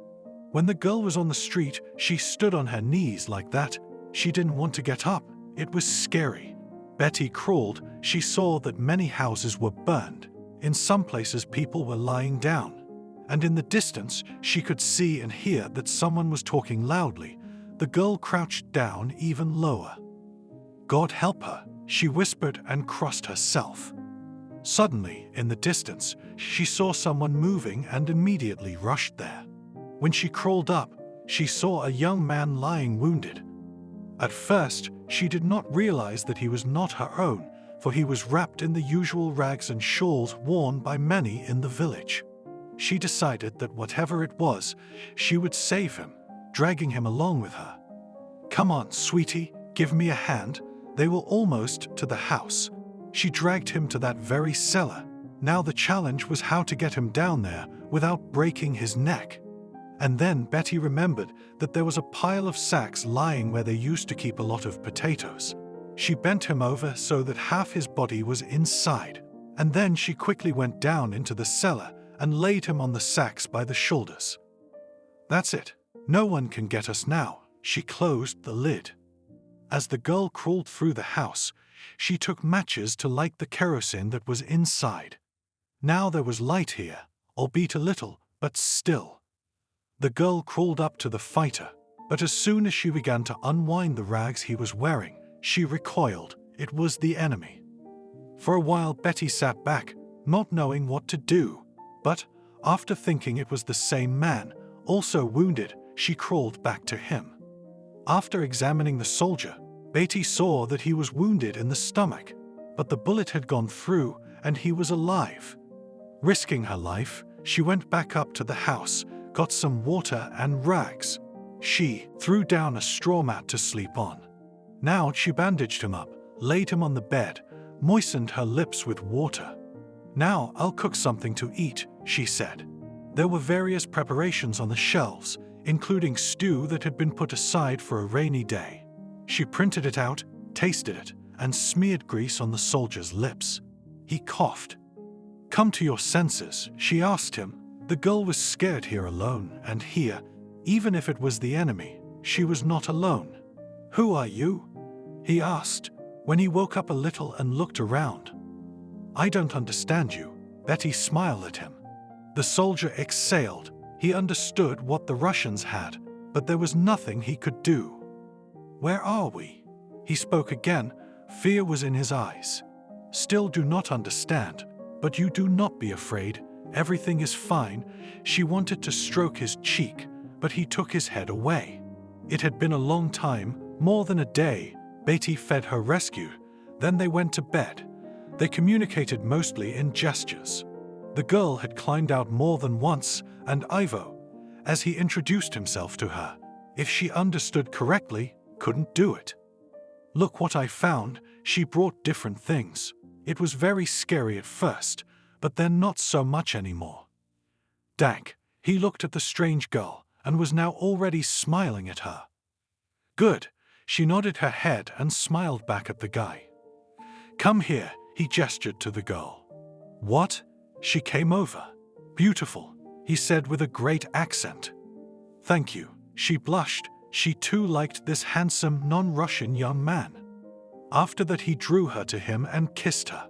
S2: When the girl was on the street, she stood on her knees like that. She didn't want to get up. It was scary. Betty crawled. She saw that many houses were burned. In some places people were lying down. And in the distance, she could see and hear that someone was talking loudly. The girl crouched down even lower. "God help her," she whispered and crossed herself. Suddenly, in the distance, she saw someone moving and immediately rushed there. When she crawled up, she saw a young man lying wounded. At first, she did not realize that he was not her own, for he was wrapped in the usual rags and shawls worn by many in the village. She decided that whatever it was, she would save him, dragging him along with her. "Come on, sweetie, give me a hand." They were almost to the house. She dragged him to that very cellar. Now the challenge was how to get him down there without breaking his neck. And then Betty remembered that there was a pile of sacks lying where they used to keep a lot of potatoes. She bent him over so that half his body was inside, and then she quickly went down into the cellar and laid him on the sacks by the shoulders. That's it. No one can get us now. She closed the lid. As the girl crawled through the house, she took matches to light the kerosene that was inside. Now there was light here, albeit a little, but still. The girl crawled up to the fighter, but as soon as she began to unwind the rags he was wearing, she recoiled. It was the enemy. For a while Betty sat back, not knowing what to do, but after thinking it was the same man, also wounded, she crawled back to him. After examining the soldier, Betty saw that he was wounded in the stomach, but the bullet had gone through and he was alive. Risking her life, she went back up to the house, got some water and rags. She threw down a straw mat to sleep on. Now she bandaged him up, laid him on the bed, moistened her lips with water. "Now I'll cook something to eat," she said. There were various preparations on the shelves, including stew that had been put aside for a rainy day. She printed it out, tasted it, and smeared grease on the soldier's lips. He coughed. "Come to your senses," she asked him. The girl was scared here alone, and here, even if it was the enemy, she was not alone. "Who are you?" he asked, when he woke up a little and looked around. "I don't understand you." Betty smiled at him. The soldier exhaled. He understood what the Russians had, but there was nothing he could do. "Where are we?" He spoke again. Fear was in his eyes. "Still do not understand, but you do not be afraid. Everything is fine." She wanted to stroke his cheek, but he took his head away. It had been a long time, more than a day. Betty fed her rescue. Then they went to bed. They communicated mostly in gestures. The girl had climbed out more than once, and Ivo, as he introduced himself to her, if she understood correctly, couldn't do it. "Look what I found." She brought different things. It was very scary at first, but then not so much anymore. Dank. He looked at the strange girl and was now already smiling at her. "Good." She nodded her head and smiled back at the guy. "Come here," he gestured to the girl. "What?" She came over. "Beautiful," he said with a great accent. "Thank you." She blushed. She too liked this handsome, non-Russian young man. After that he drew her to him and kissed her.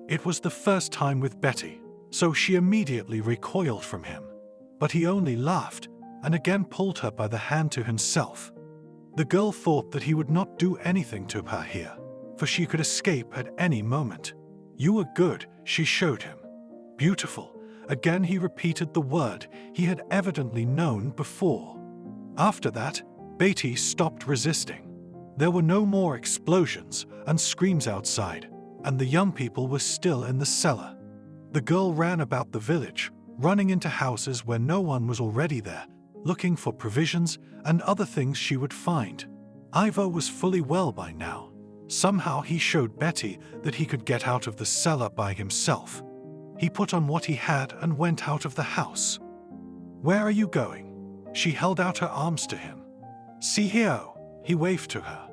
S2: It was the first time with Betty, so she immediately recoiled from him. But he only laughed and again pulled her by the hand to himself. The girl thought that he would not do anything to her here, for she could escape at any moment. "You were good," she showed him. "Beautiful." Again he repeated the word he had evidently known before. After that, Betty stopped resisting. There were no more explosions and screams outside, and the young people were still in the cellar. The girl ran about the village, running into houses where no one was already there, looking for provisions and other things she would find. Ivo was fully well by now. Somehow he showed Betty that he could get out of the cellar by himself. He put on what he had and went out of the house. "Where are you going?" She held out her arms to him. "See here," he waved to her.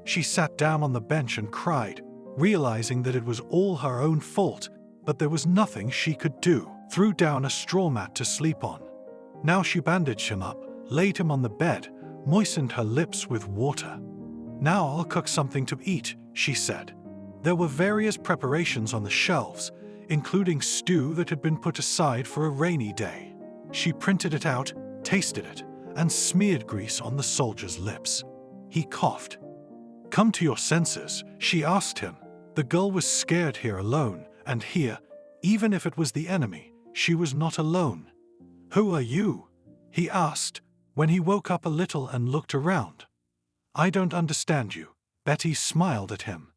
S2: She sat down on the bench and cried, realizing that it was all her own fault, but there was nothing she could do. Threw down a straw mat to sleep on. Now she bandaged him up, laid him on the bed, moistened her lips with water. "Now I'll cook something to eat," she said. There were various preparations on the shelves, including stew that had been put aside for a rainy day. She printed it out, tasted it, and smeared grease on the soldier's lips. He coughed. "Come to your senses," she asked him. The girl was scared here alone, and here, even if it was the enemy, she was not alone. "Who are you?" he asked, when he woke up a little and looked around. "I don't understand you." Betty smiled at him.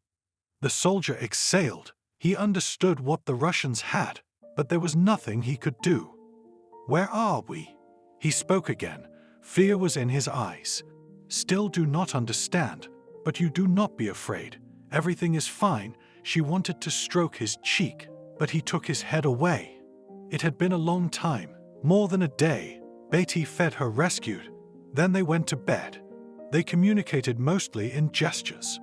S2: The soldier exhaled. He understood what the Russians had, but there was nothing he could do. "Where are we?" He spoke again. Fear was in his eyes. "Still do not understand, but you do not be afraid. Everything is fine." She wanted to stroke his cheek, but he took his head away. It had been a long time, more than a day. Betty fed her rescued. Then they went to bed. They communicated mostly in gestures.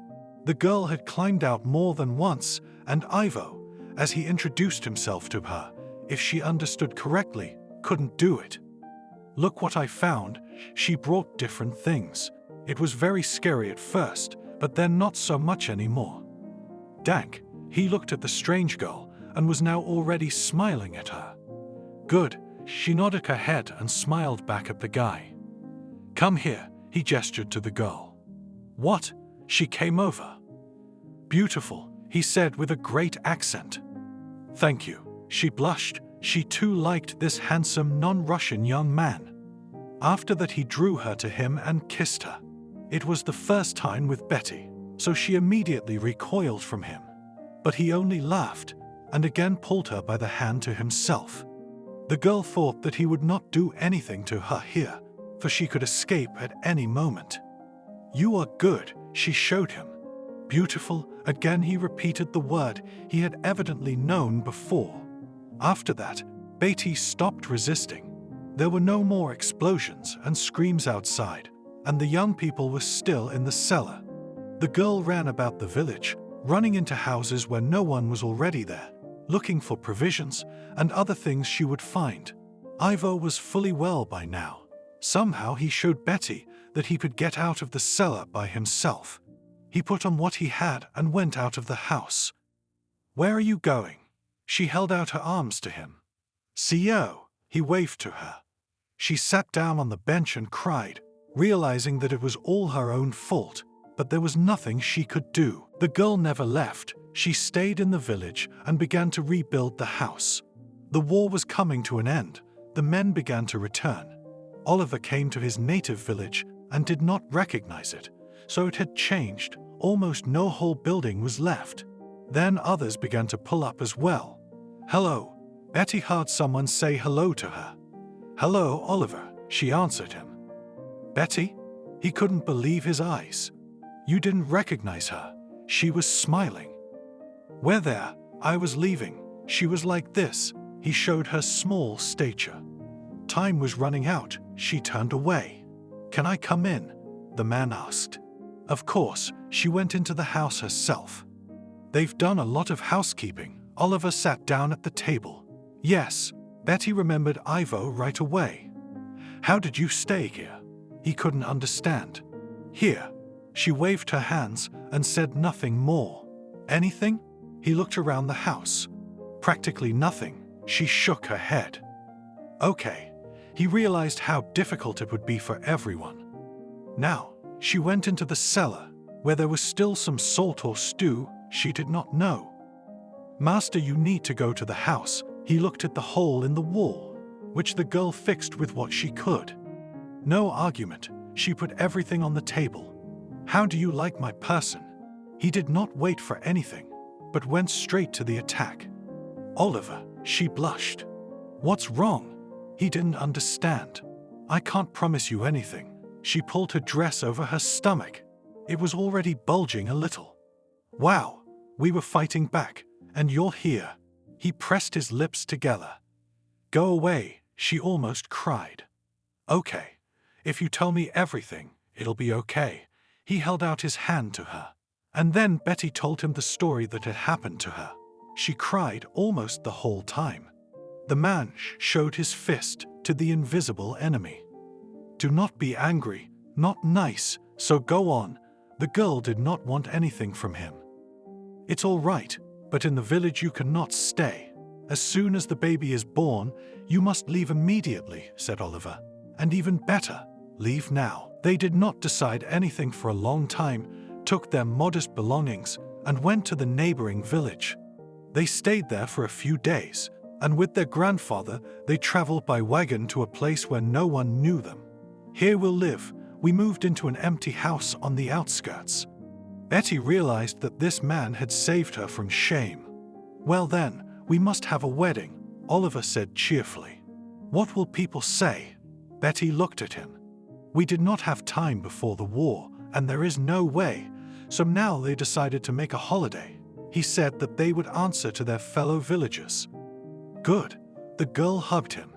S2: The girl had climbed out more than once, and Ivo, as he introduced himself to her, if she understood correctly, couldn't do it. "Look what I found." She brought different things. It was very scary at first, but then not so much anymore. Dank, he looked at the strange girl and was now already smiling at her. "Good." She nodded her head and smiled back at the guy. "Come here," he gestured to the girl. "What?" She came over. "Beautiful," he said with a great accent. "Thank you." She blushed. She too liked this handsome non-Russian young man. After that he drew her to him and kissed her. It was the first time with Betty, so she immediately recoiled from him. But he only laughed and again pulled her by the hand to himself. The girl thought that he would not do anything to her here, for she could escape at any moment. "You are good," she showed him. "Beautiful," again he repeated the word he had evidently known before. After that, Betty stopped resisting. There were no more explosions and screams outside, and the young people were still in the cellar. The girl ran about the village, running into houses where no one was already there, looking for provisions and other things she would find. Ivo was fully well by now. Somehow he showed Betty that he could get out of the cellar by himself. He put on what he had and went out of the house. "Where are you going?" She held out her arms to him. "CEO," he waved to her. She sat down on the bench and cried, realizing that it was all her own fault, but there was nothing she could do. The girl never left. She stayed in the village and began to rebuild the house. The war was coming to an end. The men began to return. Oliver came to his native village and did not recognize it, so it had changed. Almost no whole building was left. Then others began to pull up as well. "Hello." Betty heard someone say hello to her. "Hello, Oliver," she answered him. "Betty?" He couldn't believe his eyes. "You didn't recognize her." She was smiling. "We're there. I was leaving." She was like this. He showed her small stature. Time was running out. She turned away. "Can I come in?" the man asked. Of course, she went into the house herself. "They've done a lot of housekeeping." Oliver sat down at the table. "Yes." Betty remembered Ivo right away. "How did you stay here?" He couldn't understand. "Here." She waved her hands and said nothing more. "Anything?" He looked around the house. "Practically nothing." She shook her head. "Okay." He realized how difficult it would be for everyone. Now, she went into the cellar, where there was still some salt or stew she did not know. "Master, you need to go to the house." He looked at the hole in the wall, which the girl fixed with what she could. No argument. She put everything on the table. "How do you like my person?" He did not wait for anything, but went straight to the attack. "Oliver," she blushed. "What's wrong?" He didn't understand. "I can't promise you anything." She pulled her dress over her stomach. It was already bulging a little. "Wow, we were fighting back, and you're here." He pressed his lips together. "Go away," she almost cried. "Okay. If you tell me everything, it'll be okay." He held out his hand to her. And then Betty told him the story that had happened to her. She cried almost the whole time. The man showed his fist to the invisible enemy. "Do not be angry, not nice, so go on." The girl did not want anything from him. "It's all right, but in the village you cannot stay. As soon as the baby is born, you must leave immediately," said Oliver. "And even better, leave now." They did not decide anything for a long time, took their modest belongings, and went to the neighboring village. They stayed there for a few days, and with their grandfather, they traveled by wagon to a place where no one knew them. "Here we'll live." We moved into an empty house on the outskirts. Betty realized that this man had saved her from shame. "Well then, we must have a wedding," Oliver said cheerfully. "What will people say?" Betty looked at him. "We did not have time before the war, and there is no way, so now they decided to make a holiday." He said that they would answer to their fellow villagers. "Good." The girl hugged him.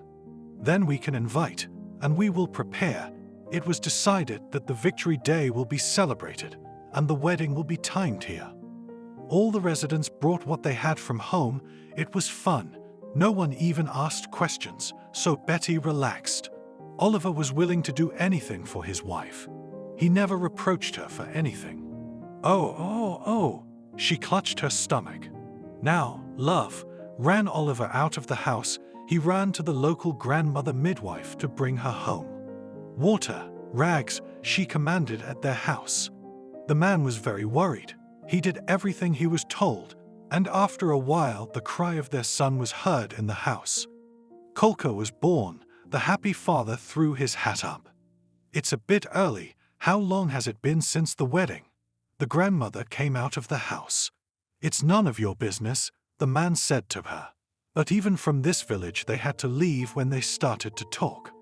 S2: "Then we can invite, and we will prepare." It was decided that the Victory Day will be celebrated, and the wedding will be timed here. All the residents brought what they had from home. It was fun. No one even asked questions, so Betty relaxed. Oliver was willing to do anything for his wife. He never reproached her for anything. Oh, she clutched her stomach. Now, love, ran Oliver out of the house. He ran to the local grandmother midwife to bring her home. Water, rags, she commanded at their house. The man was very worried. He did everything he was told, and after a while the cry of their son was heard in the house. Kolka was born. The happy father threw his hat up. It's a bit early. How long has it been since the wedding? The grandmother came out of the house. It's none of your business, the man said to her. But even from this village they had to leave when they started to talk.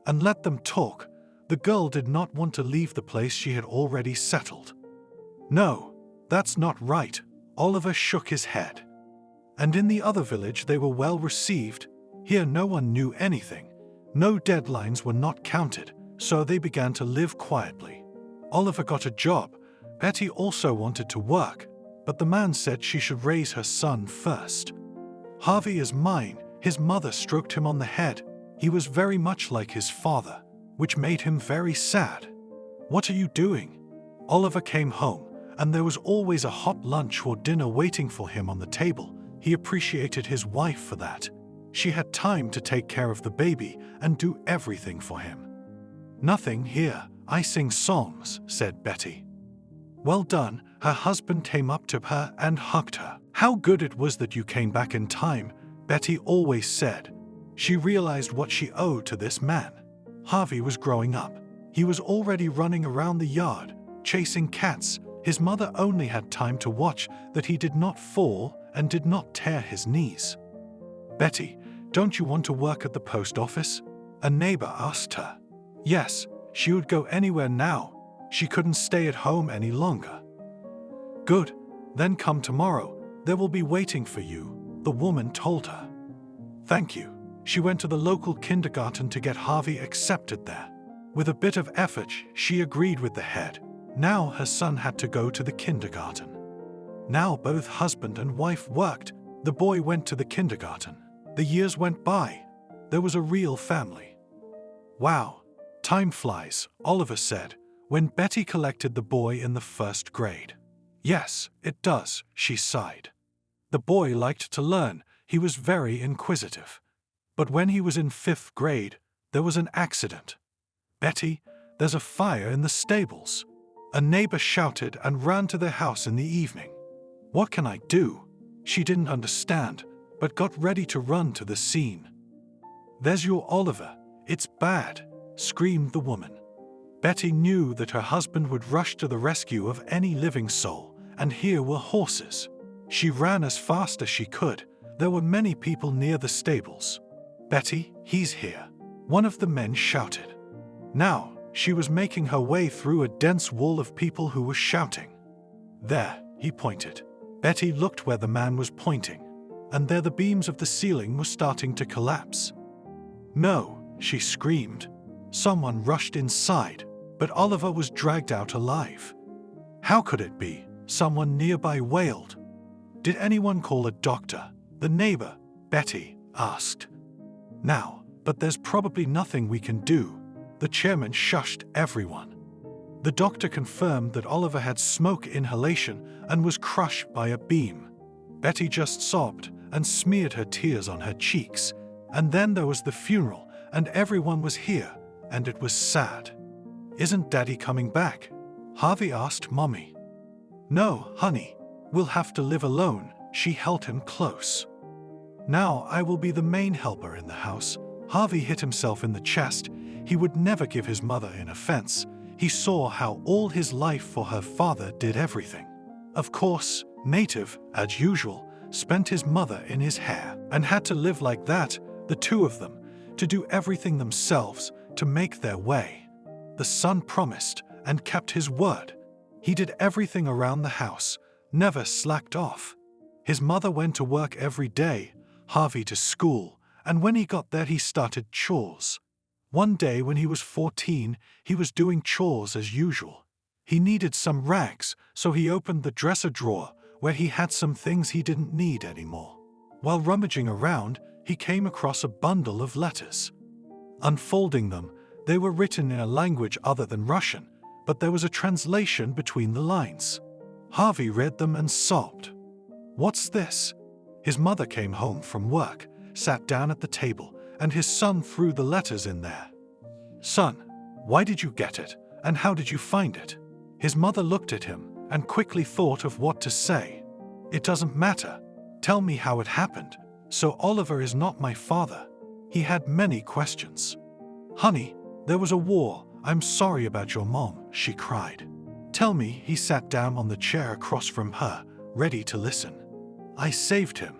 S2: And let them talk. The girl did not want to leave the place she had already settled. No, that's not right. Oliver shook his head. And in the other village they were well received. Here no one knew anything. No deadlines were not counted, so they began to live quietly. Oliver got a job. Betty also wanted to work, but the man said she should raise her son first. Harvey is mine. His mother stroked him on the head. He was very much like his father, which made him very sad. What are you doing? Oliver came home, and there was always a hot lunch or dinner waiting for him on the table. He appreciated his wife for that. She had time to take care of the baby and do everything for him. Nothing here. I sing songs, said Betty. Well done. Her husband came up to her and hugged her. How good it was that you came back in time, Betty always said. She realized what she owed to this man. Harvey was growing up. He was already running around the yard, chasing cats. His mother only had time to watch that he did not fall and did not tear his knees. Betty, don't you want to work at the post office? A neighbor asked her. Yes, she would go anywhere now. She couldn't stay at home any longer. Good, then come tomorrow. They will be waiting for you, the woman told her. Thank you. She went to the local kindergarten to get Harvey accepted there. With a bit of effort, she agreed with the head. Now her son had to go to the kindergarten. Now both husband and wife worked. The boy went to the kindergarten. The years went by. There was a real family. Wow, time flies, Oliver said, when Betty collected the boy in the first grade. Yes, it does, she sighed. The boy liked to learn. He was very inquisitive. But when he was in 5th grade, there was an accident. Betty, there's a fire in the stables. A neighbor shouted and ran to their house in the evening. What can I do? She didn't understand, but got ready to run to the scene. There's your Oliver. It's bad, screamed the woman. Betty knew that her husband would rush to the rescue of any living soul, and here were horses. She ran as fast as she could. There were many people near the stables. Betty, he's here, one of the men shouted. Now, she was making her way through a dense wall of people who were shouting. There, he pointed. Betty looked where the man was pointing, and there the beams of the ceiling were starting to collapse. No, she screamed. Someone rushed inside, but Oliver was dragged out alive. How could it be? Someone nearby wailed. Did anyone call a doctor? The neighbor, Betty, asked. Now, but there's probably nothing we can do. The chairman shushed everyone. The doctor confirmed that Oliver had smoke inhalation and was crushed by a beam. Betty just sobbed and smeared her tears on her cheeks. And then there was the funeral, and everyone was here, and it was sad. Isn't Daddy coming back? Harvey asked Mommy. No, honey, we'll have to live alone. She held him close. Now I will be the main helper in the house. Harvey hit himself in the chest. He would never give his mother an offense. He saw how all his life for her father did everything. Of course, Native, as usual, spent his mother in his hair and had to live like that, the two of them, to do everything themselves, to make their way. The son promised and kept his word. He did everything around the house, never slacked off. His mother went to work every day, Harvey to school, and when he got there he started chores. One day when he was 14, he was doing chores as usual. He needed some rags, so he opened the dresser drawer where he had some things he didn't need anymore. While rummaging around, he came across a bundle of letters. Unfolding them, they were written in a language other than Russian, but there was a translation between the lines. Harvey read them and sobbed. "What's this?" His mother came home from work, sat down at the table, and his son threw the letters in there. "Son, why did you get it, and how did you find it?" His mother looked at him and quickly thought of what to say. "It doesn't matter. Tell me how it happened. So Oliver is not my father." He had many questions. "Honey, there was a war. I'm sorry about your mom," she cried. "Tell me." He sat down on the chair across from her, ready to listen. "I saved him."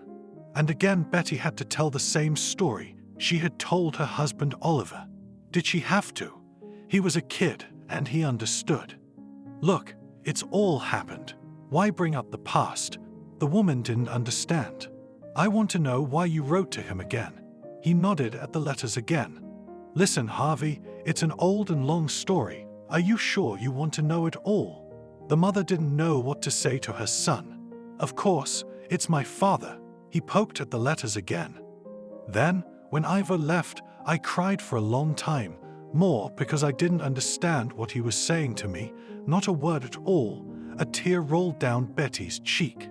S2: And again Betty had to tell the same story she had told her husband Oliver. Did she have to? He was a kid and he understood. "Look, it's all happened. Why bring up the past?" The woman didn't understand. "I want to know why you wrote to him again." He nodded at the letters again. "Listen, Harvey, it's an old and long story. Are you sure you want to know it all?" The mother didn't know what to say to her son. "Of course, it's my father." He poked at the letters again. "Then, when Ivor left, I cried for a long time, more because I didn't understand what he was saying to me, not a word at all." A tear rolled down Betty's cheek.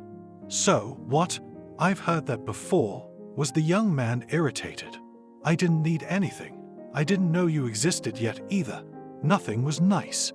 S2: "So, what? I've heard that before," was the young man irritated. "I didn't need anything. I didn't know you existed yet either. Nothing was nice."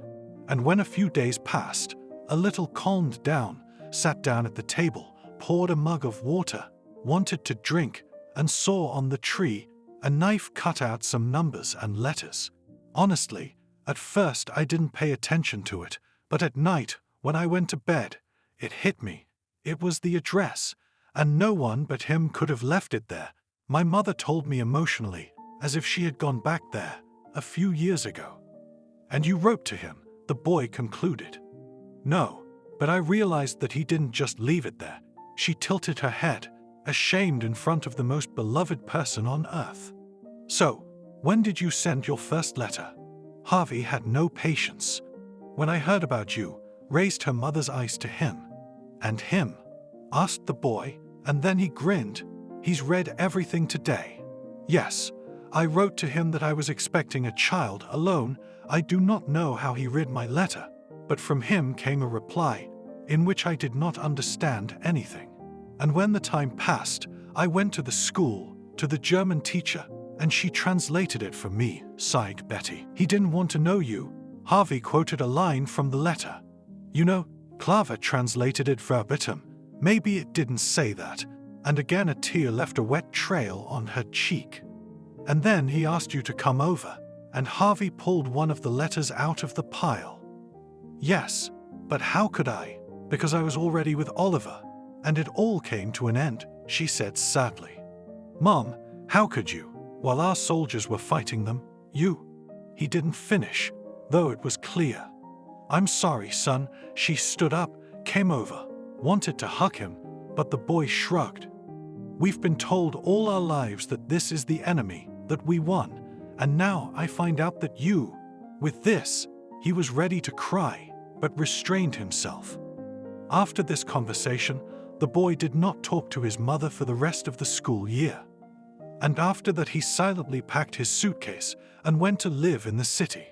S2: And when a few days passed, a little calmed down, sat down at the table, poured a mug of water, wanted to drink, and saw on the tree a knife cut out some numbers and letters. Honestly, at first I didn't pay attention to it, but at night, when I went to bed, it hit me. It was the address, and no one but him could have left it there. My mother told me emotionally, as if she had gone back there a few years ago. "And you wrote to him," the boy concluded. "No, but I realized that he didn't just leave it there." She tilted her head, ashamed in front of the most beloved person on earth. "So, when did you send your first letter?" Harvey had no patience. "When I heard about you," raised her mother's eyes to him. "And him?" asked the boy, and then he grinned. "He's read everything today." "Yes, I wrote to him that I was expecting a child alone. I do not know how he read my letter, but from him came a reply, in which I did not understand anything. And when the time passed, I went to the school, to the German teacher, and she translated it for me," sighed Betty. "He didn't want to know you." Harvey quoted a line from the letter. "You know, Clara translated it verbatim. Maybe it didn't say that." And again a tear left a wet trail on her cheek. "And then he asked you to come over," and Harvey pulled one of the letters out of the pile. "Yes, but how could I? Because I was already with Oliver, and it all came to an end," she said sadly. "Mom, how could you? While our soldiers were fighting them, you—" He didn't finish, though it was clear. "I'm sorry, son." She stood up, came over, wanted to hug him, but the boy shrugged. "We've been told all our lives that this is the enemy, that we won, and now I find out that you—" With this, he was ready to cry, but restrained himself. After this conversation, the boy did not talk to his mother for the rest of the school year. And after that he silently packed his suitcase and went to live in the city.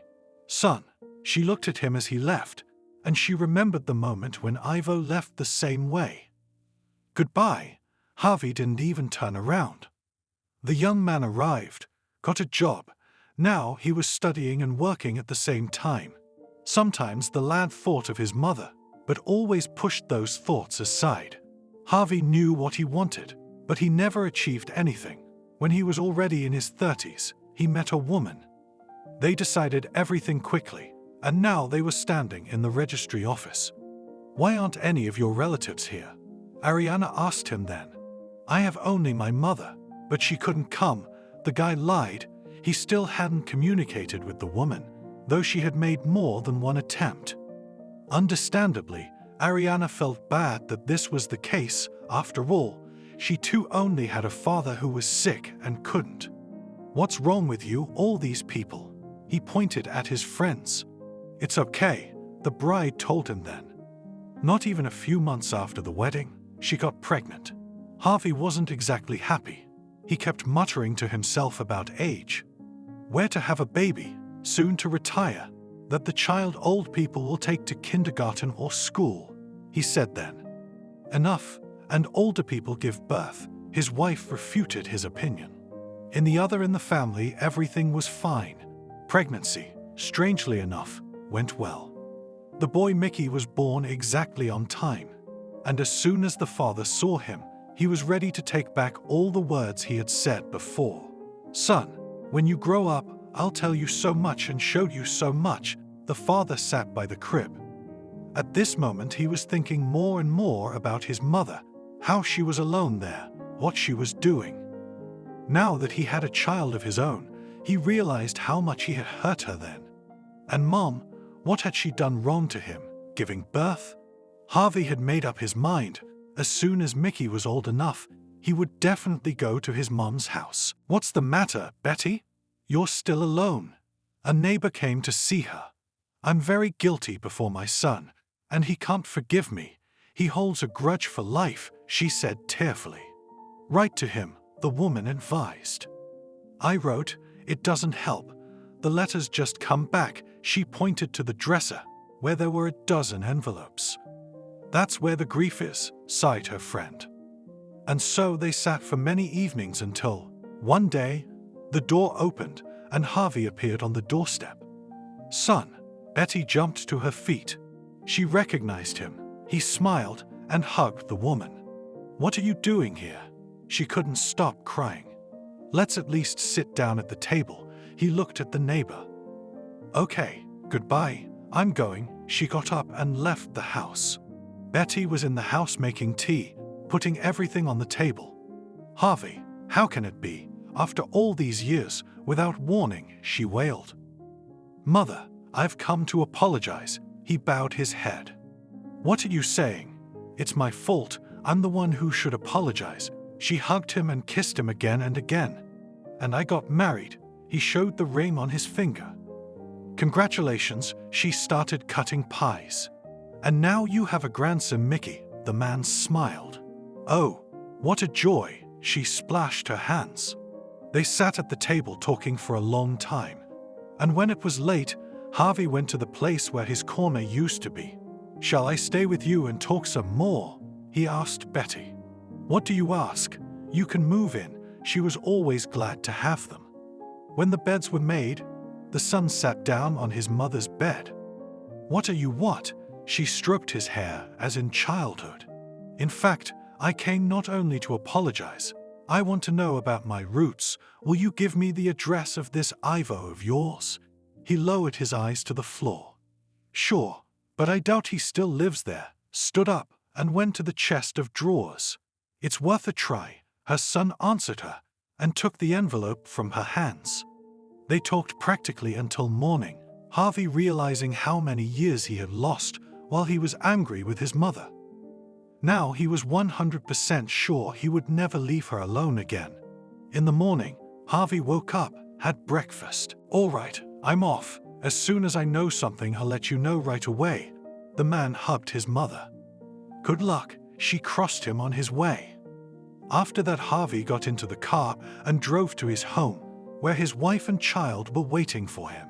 S2: "Son," she looked at him as he left, and she remembered the moment when Ivo left the same way. "Goodbye." Harvey didn't even turn around. The young man arrived, got a job. Now he was studying and working at the same time. Sometimes the lad thought of his mother, but always pushed those thoughts aside. Harvey knew what he wanted, but he never achieved anything. When he was already in his 30s, he met a woman. They decided everything quickly, and now they were standing in the registry office. "Why aren't any of your relatives here?" Ariana asked him then. "I have only my mother, but she couldn't come." The guy lied. He still hadn't communicated with the woman, though she had made more than one attempt. Understandably, Ariana felt bad that this was the case. After all, she too only had a father who was sick and couldn't. "What's wrong with you, all these people?" He pointed at his friends. "It's okay, The bride told him then. Not even a few months after the wedding, she got pregnant. Harvey wasn't exactly happy. He kept muttering to himself about age. Where to have a baby, soon to retire, that the child old people will take to kindergarten or school, he said then. Enough, and older people give birth, his wife refuted his opinion. In the family, everything was fine. Pregnancy, strangely enough, went well. The boy Mickey was born exactly on time, and as soon as the father saw him, he was ready to take back all the words he had said before. Son, when you grow up, I'll tell you so much and show you so much. The father sat by the crib. At this moment he was thinking more and more about his mother, how she was alone there, what she was doing. Now that he had a child of his own, he realized how much he had hurt her then. And Mom, what had she done wrong to him, giving birth? Harvey had made up his mind. As soon as Mickey was old enough, he would definitely go to his mom's house. What's the matter, Betty? You're still alone. A neighbor came to see her. I'm very guilty before my son, and he can't forgive me. He holds a grudge for life, she said tearfully. Write to him, the woman advised. I wrote, it doesn't help. The letters just come back. She pointed to the dresser, where there were a dozen envelopes. That's where the grief is, sighed her friend. And so they sat for many evenings until, one day, the door opened and Harvey appeared on the doorstep. Son, Betty jumped to her feet. She recognized him. He smiled and hugged the woman. What are you doing here? She couldn't stop crying. Let's at least sit down at the table. He looked at the neighbor. Okay, goodbye, I'm going. She got up and left the house. Betty was in the house making tea, putting everything on the table. Harvey, how can it be, after all these years, without warning, she wailed. Mother, I've come to apologize. He bowed his head. What are you saying? It's my fault. I'm the one who should apologize. She hugged him and kissed him again and again. And I got married. He showed the ring on his finger. Congratulations, she started cutting pies. And now you have a grandson, Mickey, the man smiled. Oh, what a joy, she splashed her hands. They sat at the table talking for a long time. And when it was late, Harvey went to the place where his corner used to be. Shall I stay with you and talk some more? He asked Betty. What do you ask? You can move in. She was always glad to have them. When the beds were made, the son sat down on his mother's bed. What are you what? She stroked his hair as in childhood. In fact, I came not only to apologize. I want to know about my roots. Will you give me the address of this Ivo of yours? He lowered his eyes to the floor. Sure, but I doubt he still lives there. Stood up and went to the chest of drawers. It's worth a try, her son answered her, and took the envelope from her hands. They talked practically until morning, Harvey realizing how many years he had lost while he was angry with his mother. Now he was 100% sure he would never leave her alone again. In the morning, Harvey woke up, had breakfast. All right, I'm off. As soon as I know something, I'll let you know right away. The man hugged his mother. Good luck, she crossed him on his way. After that, Harvey got into the car and drove to his home, where his wife and child were waiting for him.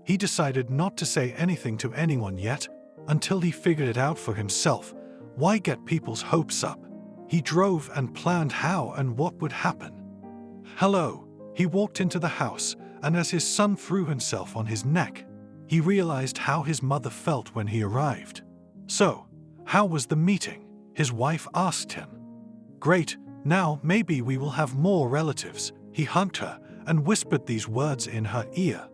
S2: He decided not to say anything to anyone yet, until he figured it out for himself. Why get people's hopes up? He drove and planned how and what would happen. Hello. He walked into the house, and as his son threw himself on his neck, he realized how his mother felt when he arrived. So, how was the meeting? His wife asked him. Great, now maybe we will have more relatives. He hugged her and whispered these words in her ear.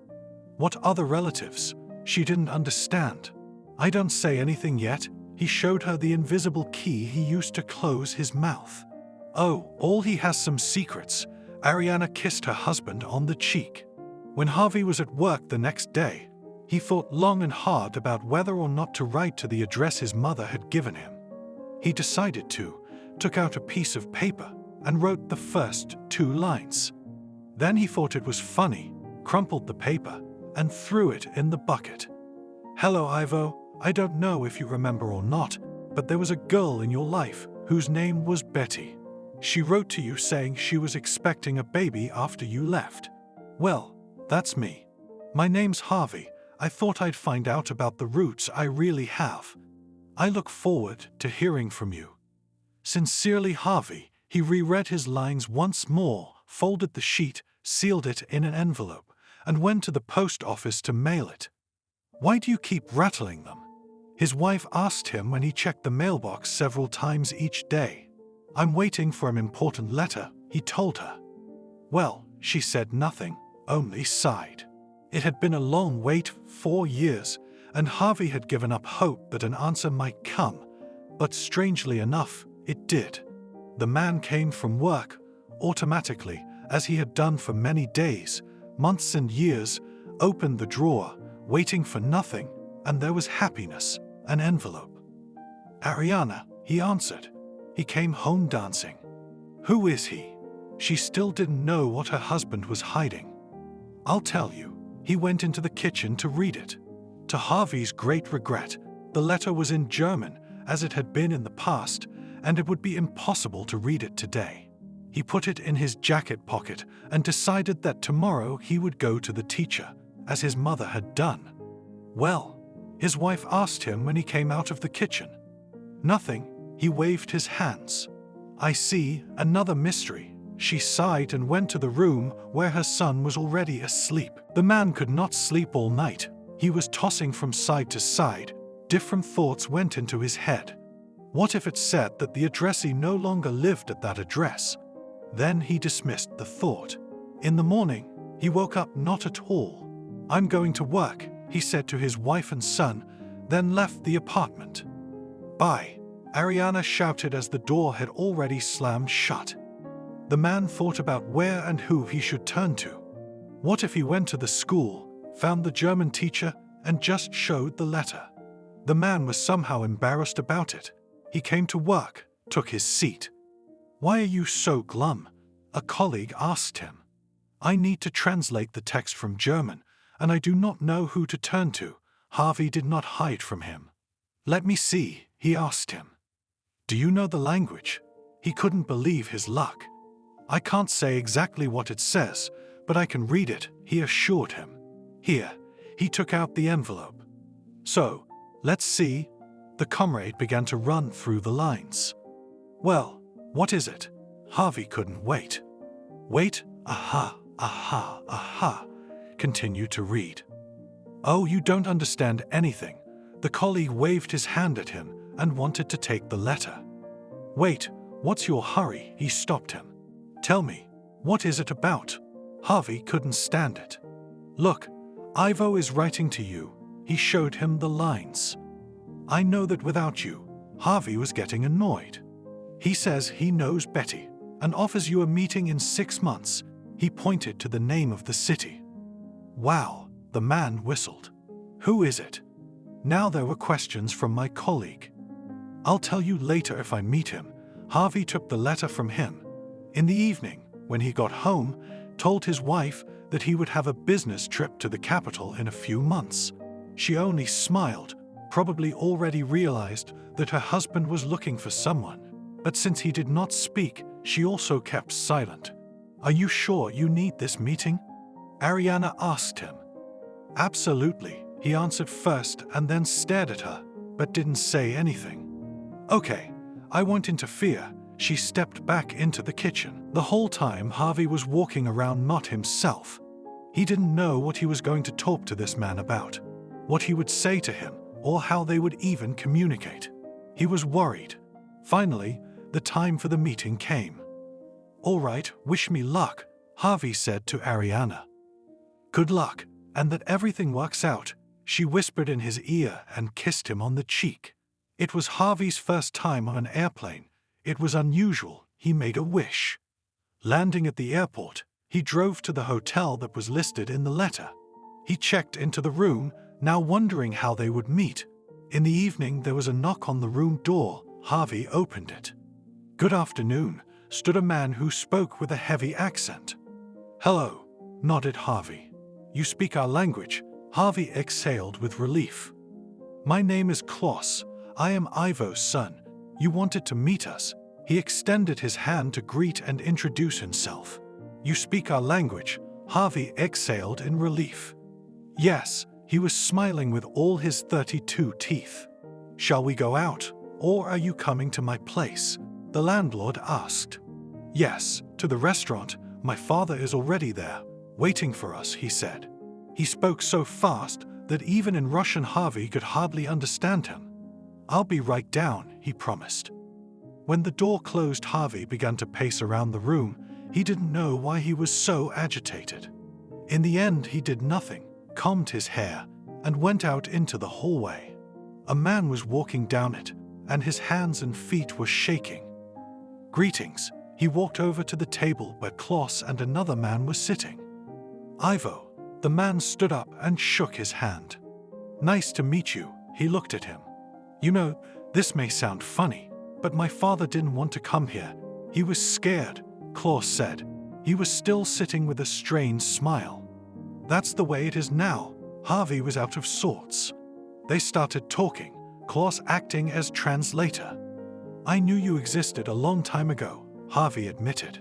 S2: What other relatives? She didn't understand. I don't say anything yet. He showed her the invisible key he used to close his mouth. Oh, all he has some secrets. Ariana kissed her husband on the cheek. When Harvey was at work the next day, he thought long and hard about whether or not to write to the address his mother had given him. He decided to, took out a piece of paper and wrote the first 2 lines. Then he thought it was funny, crumpled the paper, and threw it in the bucket. Hello, Ivo. I don't know if you remember or not, but there was a girl in your life whose name was Betty. She wrote to you saying she was expecting a baby after you left. Well, that's me. My name's Harvey. I thought I'd find out about the roots I really have. I look forward to hearing from you. Sincerely, Harvey. He reread his lines once more, folded the sheet, sealed it in an envelope, and went to the post office to mail it. Why do you keep rattling them? His wife asked him when he checked the mailbox several times each day. I'm waiting for an important letter, he told her. Well, she said nothing, only sighed. It had been a long wait, 4 years, and Harvey had given up hope that an answer might come, but strangely enough, it did. The man came from work, automatically, as he had done for many days, months and years, opened the drawer, waiting for nothing, and there was happiness, an envelope. Ariana, he answered. He came home dancing. Who is he? She still didn't know what her husband was hiding. I'll tell you. He went into the kitchen to read it. To Harvey's great regret, the letter was in German, as it had been in the past, and it would be impossible to read it today. He put it in his jacket pocket and decided that tomorrow he would go to the teacher, as his mother had done. Well, his wife asked him when he came out of the kitchen. Nothing, he waved his hands. I see, another mystery. She sighed and went to the room where her son was already asleep. The man could not sleep all night. He was tossing from side to side. Different thoughts went into his head. What if it said that the addressee no longer lived at that address? Then he dismissed the thought. In the morning, he woke up not at all. I'm going to work, he said to his wife and son, then left the apartment. Bye, Ariana shouted as the door had already slammed shut. The man thought about where and who he should turn to. What if he went to the school, found the German teacher, and just showed the letter? The man was somehow embarrassed about it. He came to work, took his seat. Why are you so glum? A colleague asked him. I need to translate the text from German, and I do not know who to turn to. Harvey did not hide from him. Let me see, he asked him. Do you know the language? He couldn't believe his luck. I can't say exactly what it says, but I can read it, he assured him. Here, he took out the envelope. So, let's see. The comrade began to run through the lines. Well, what is it? Harvey couldn't wait. Wait, aha, aha, aha, continued to read. Oh, you don't understand anything. The colleague waved his hand at him and wanted to take the letter. Wait, what's your hurry? He stopped him. Tell me, what is it about? Harvey couldn't stand it. Look, Ivo is writing to you. He showed him the lines. I know that without you, Harvey was getting annoyed. He says he knows Betty and offers you a meeting in 6 months. He pointed to the name of the city. Wow, the man whistled. Who is it? Now there were questions from my colleague. I'll tell you later if I meet him. Harvey took the letter from him. In the evening, when he got home, told his wife that he would have a business trip to the capital in a few months. She only smiled, probably already realized that her husband was looking for someone. But since he did not speak, she also kept silent. Are you sure you need this meeting? Ariana asked him. Absolutely, he answered first and then stared at her, but didn't say anything. Okay, I won't interfere. She stepped back into the kitchen. The whole time Harvey was walking around not himself. He didn't know what he was going to talk to this man about, what he would say to him, or how they would even communicate. He was worried. Finally, the time for the meeting came. All right, wish me luck, Harvey said to Ariana. Good luck, and that everything works out, she whispered in his ear and kissed him on the cheek. It was Harvey's first time on an airplane. It was unusual. He made a wish. Landing at the airport, he drove to the hotel that was listed in the letter. He checked into the room, now wondering how they would meet. In the evening, there was a knock on the room door. Harvey opened it. Good afternoon, stood a man who spoke with a heavy accent. Hello, nodded Harvey. You speak our language, Harvey exhaled with relief. My name is Klaus. I am Ivo's son. You wanted to meet us. He extended his hand to greet and introduce himself. You speak our language, Harvey exhaled in relief. Yes, he was smiling with all his 32 teeth. Shall we go out, or are you coming to my place? The landlord asked. Yes, to the restaurant. My father is already there, waiting for us, he said. He spoke so fast that even in Russian Harvey could hardly understand him. I'll be right down, he promised. When the door closed, Harvey began to pace around the room. He didn't know why he was so agitated. In the end, he did nothing, combed his hair, and went out into the hallway. A man was walking down it, and his hands and feet were shaking. Greetings. He walked over to the table where Klaus and another man were sitting. Ivo. The man stood up and shook his hand. Nice to meet you. He looked at him. You know, this may sound funny, but my father didn't want to come here. He was scared, Klaus said. He was still sitting with a strained smile. That's the way it is now. Harvey was out of sorts. They started talking, Klaus acting as translator. I knew you existed a long time ago, Harvey admitted.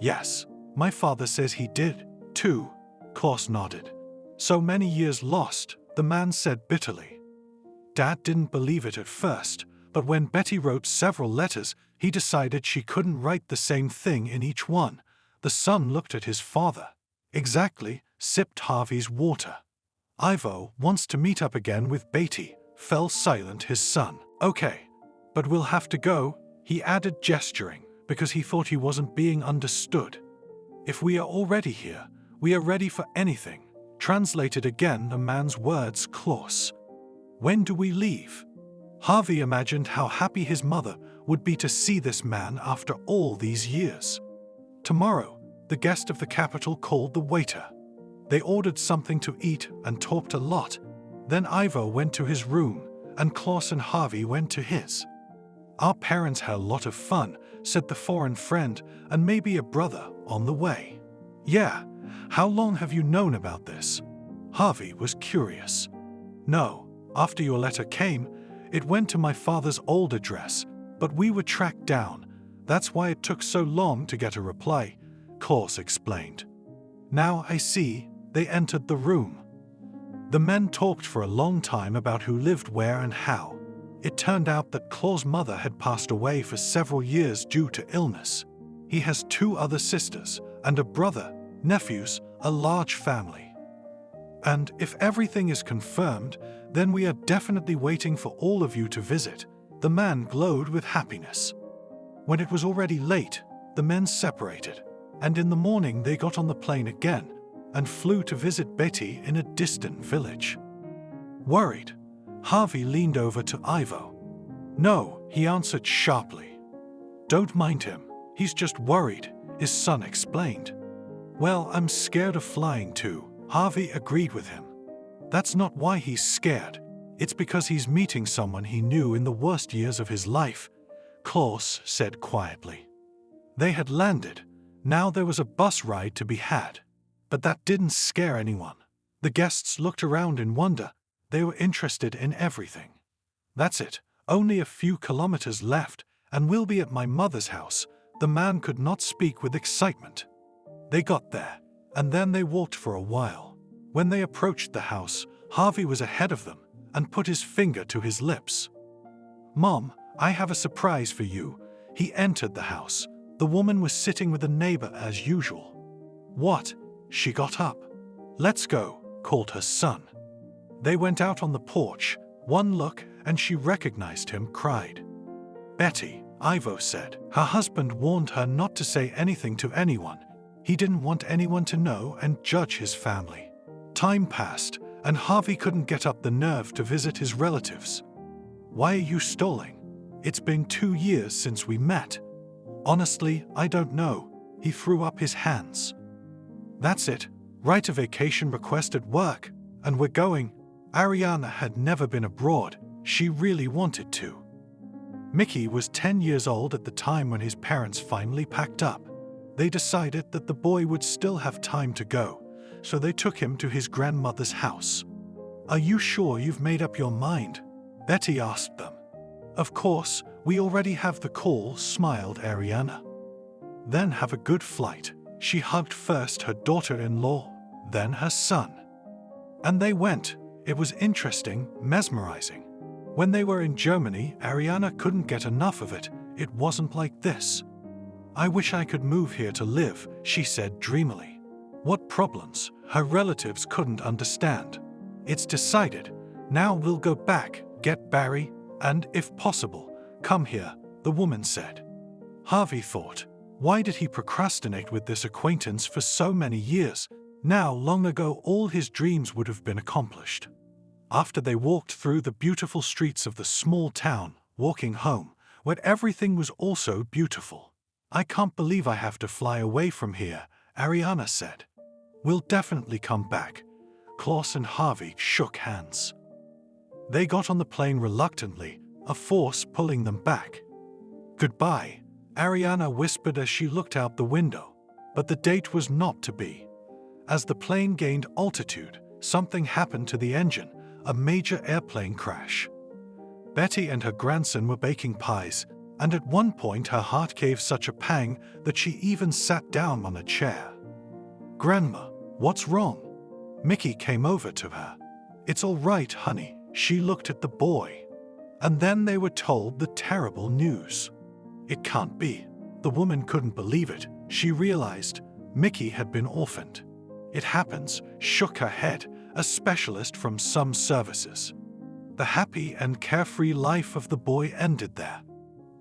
S2: Yes, my father says he did, too, Klaus nodded. So many years lost, the man said bitterly. Dad didn't believe it at first, but when Betty wrote several letters, he decided she couldn't write the same thing in each one. The son looked at his father. Exactly, sipped Harvey's water. Ivo wants to meet up again with Betty, fell silent his son. Okay, but we'll have to go, he added gesturing, because he thought he wasn't being understood. If we are already here, we are ready for anything. Translated again the man's words, Klaus. When do we leave? Harvey imagined how happy his mother would be to see this man after all these years. Tomorrow, the guest of the capital called the waiter. They ordered something to eat and talked a lot. Then Ivo went to his room, and Klaus and Harvey went to his. Our parents had a lot of fun, said the foreign friend, and maybe a brother on the way. Yeah, how long have you known about this? Harvey was curious. No, after your letter came, it went to my father's old address, but we were tracked down. That's why it took so long to get a reply, Klaus explained. Now I see. They entered the room. The men talked for a long time about who lived where and how. It turned out that Klaus' mother had passed away for several years due to illness. He has 2 other sisters and a brother, nephews, a large family. And if everything is confirmed, then we are definitely waiting for all of you to visit. The man glowed with happiness. When it was already late, the men separated, and in the morning they got on the plane again and flew to visit Betty in a distant village. Worried, Harvey leaned over to Ivo. No, he answered sharply. Don't mind him, he's just worried, his son explained. Well, I'm scared of flying too, Harvey agreed with him. That's not why he's scared. It's because he's meeting someone he knew in the worst years of his life, Klaus said quietly. They had landed. Now there was a bus ride to be had. But that didn't scare anyone. The guests looked around in wonder. They were interested in everything. That's it. Only a few kilometers left, and we'll be at my mother's house. The man could not speak with excitement. They got there, and then they walked for a while. When they approached the house, Harvey was ahead of them and put his finger to his lips. Mom, I have a surprise for you. He entered the house. The woman was sitting with a neighbor as usual. What? She got up. Let's go, called her son. They went out on the porch. One look, and she recognized him, cried. Betty, Ivo said. Her husband warned her not to say anything to anyone. He didn't want anyone to know and judge his family. Time passed, and Harvey couldn't get up the nerve to visit his relatives. Why are you stalling? It's been 2 years since we met. Honestly, I don't know. He threw up his hands. That's it. Write a vacation request at work, and we're going. Ariana had never been abroad. She really wanted to. Mickey was 10 years old at the time when his parents finally packed up. They decided that the boy would still have time to go, so they took him to his grandmother's house. Are you sure you've made up your mind? Betty asked them. Of course, we already have the call, smiled Ariana. Then have a good flight. She hugged first her daughter-in-law, then her son. And they went. It was interesting, mesmerizing. When they were in Germany, Ariana couldn't get enough of it. It wasn't like this. I wish I could move here to live, she said dreamily. What problems? Her relatives couldn't understand. It's decided. Now we'll go back, get Barry, and, if possible, come here, the woman said. Harvey thought, why did he procrastinate with this acquaintance for so many years? Now, long ago, all his dreams would have been accomplished. After they walked through the beautiful streets of the small town, walking home, where everything was also beautiful. I can't believe I have to fly away from here, Ariana said. We'll definitely come back. Klaus and Harvey shook hands. They got on the plane reluctantly, a force pulling them back. Goodbye, Ariana whispered as she looked out the window, but the date was not to be. As the plane gained altitude, something happened to the engine, a major airplane crash. Betty and her grandson were baking pies, and at one point her heart gave such a pang that she even sat down on a chair. Grandma, what's wrong? Mickey came over to her. It's all right, honey. She looked at the boy. And then they were told the terrible news. It can't be. The woman couldn't believe it. She realized Mickey had been orphaned. It happens, shook her head, a specialist from some services. The happy and carefree life of the boy ended there.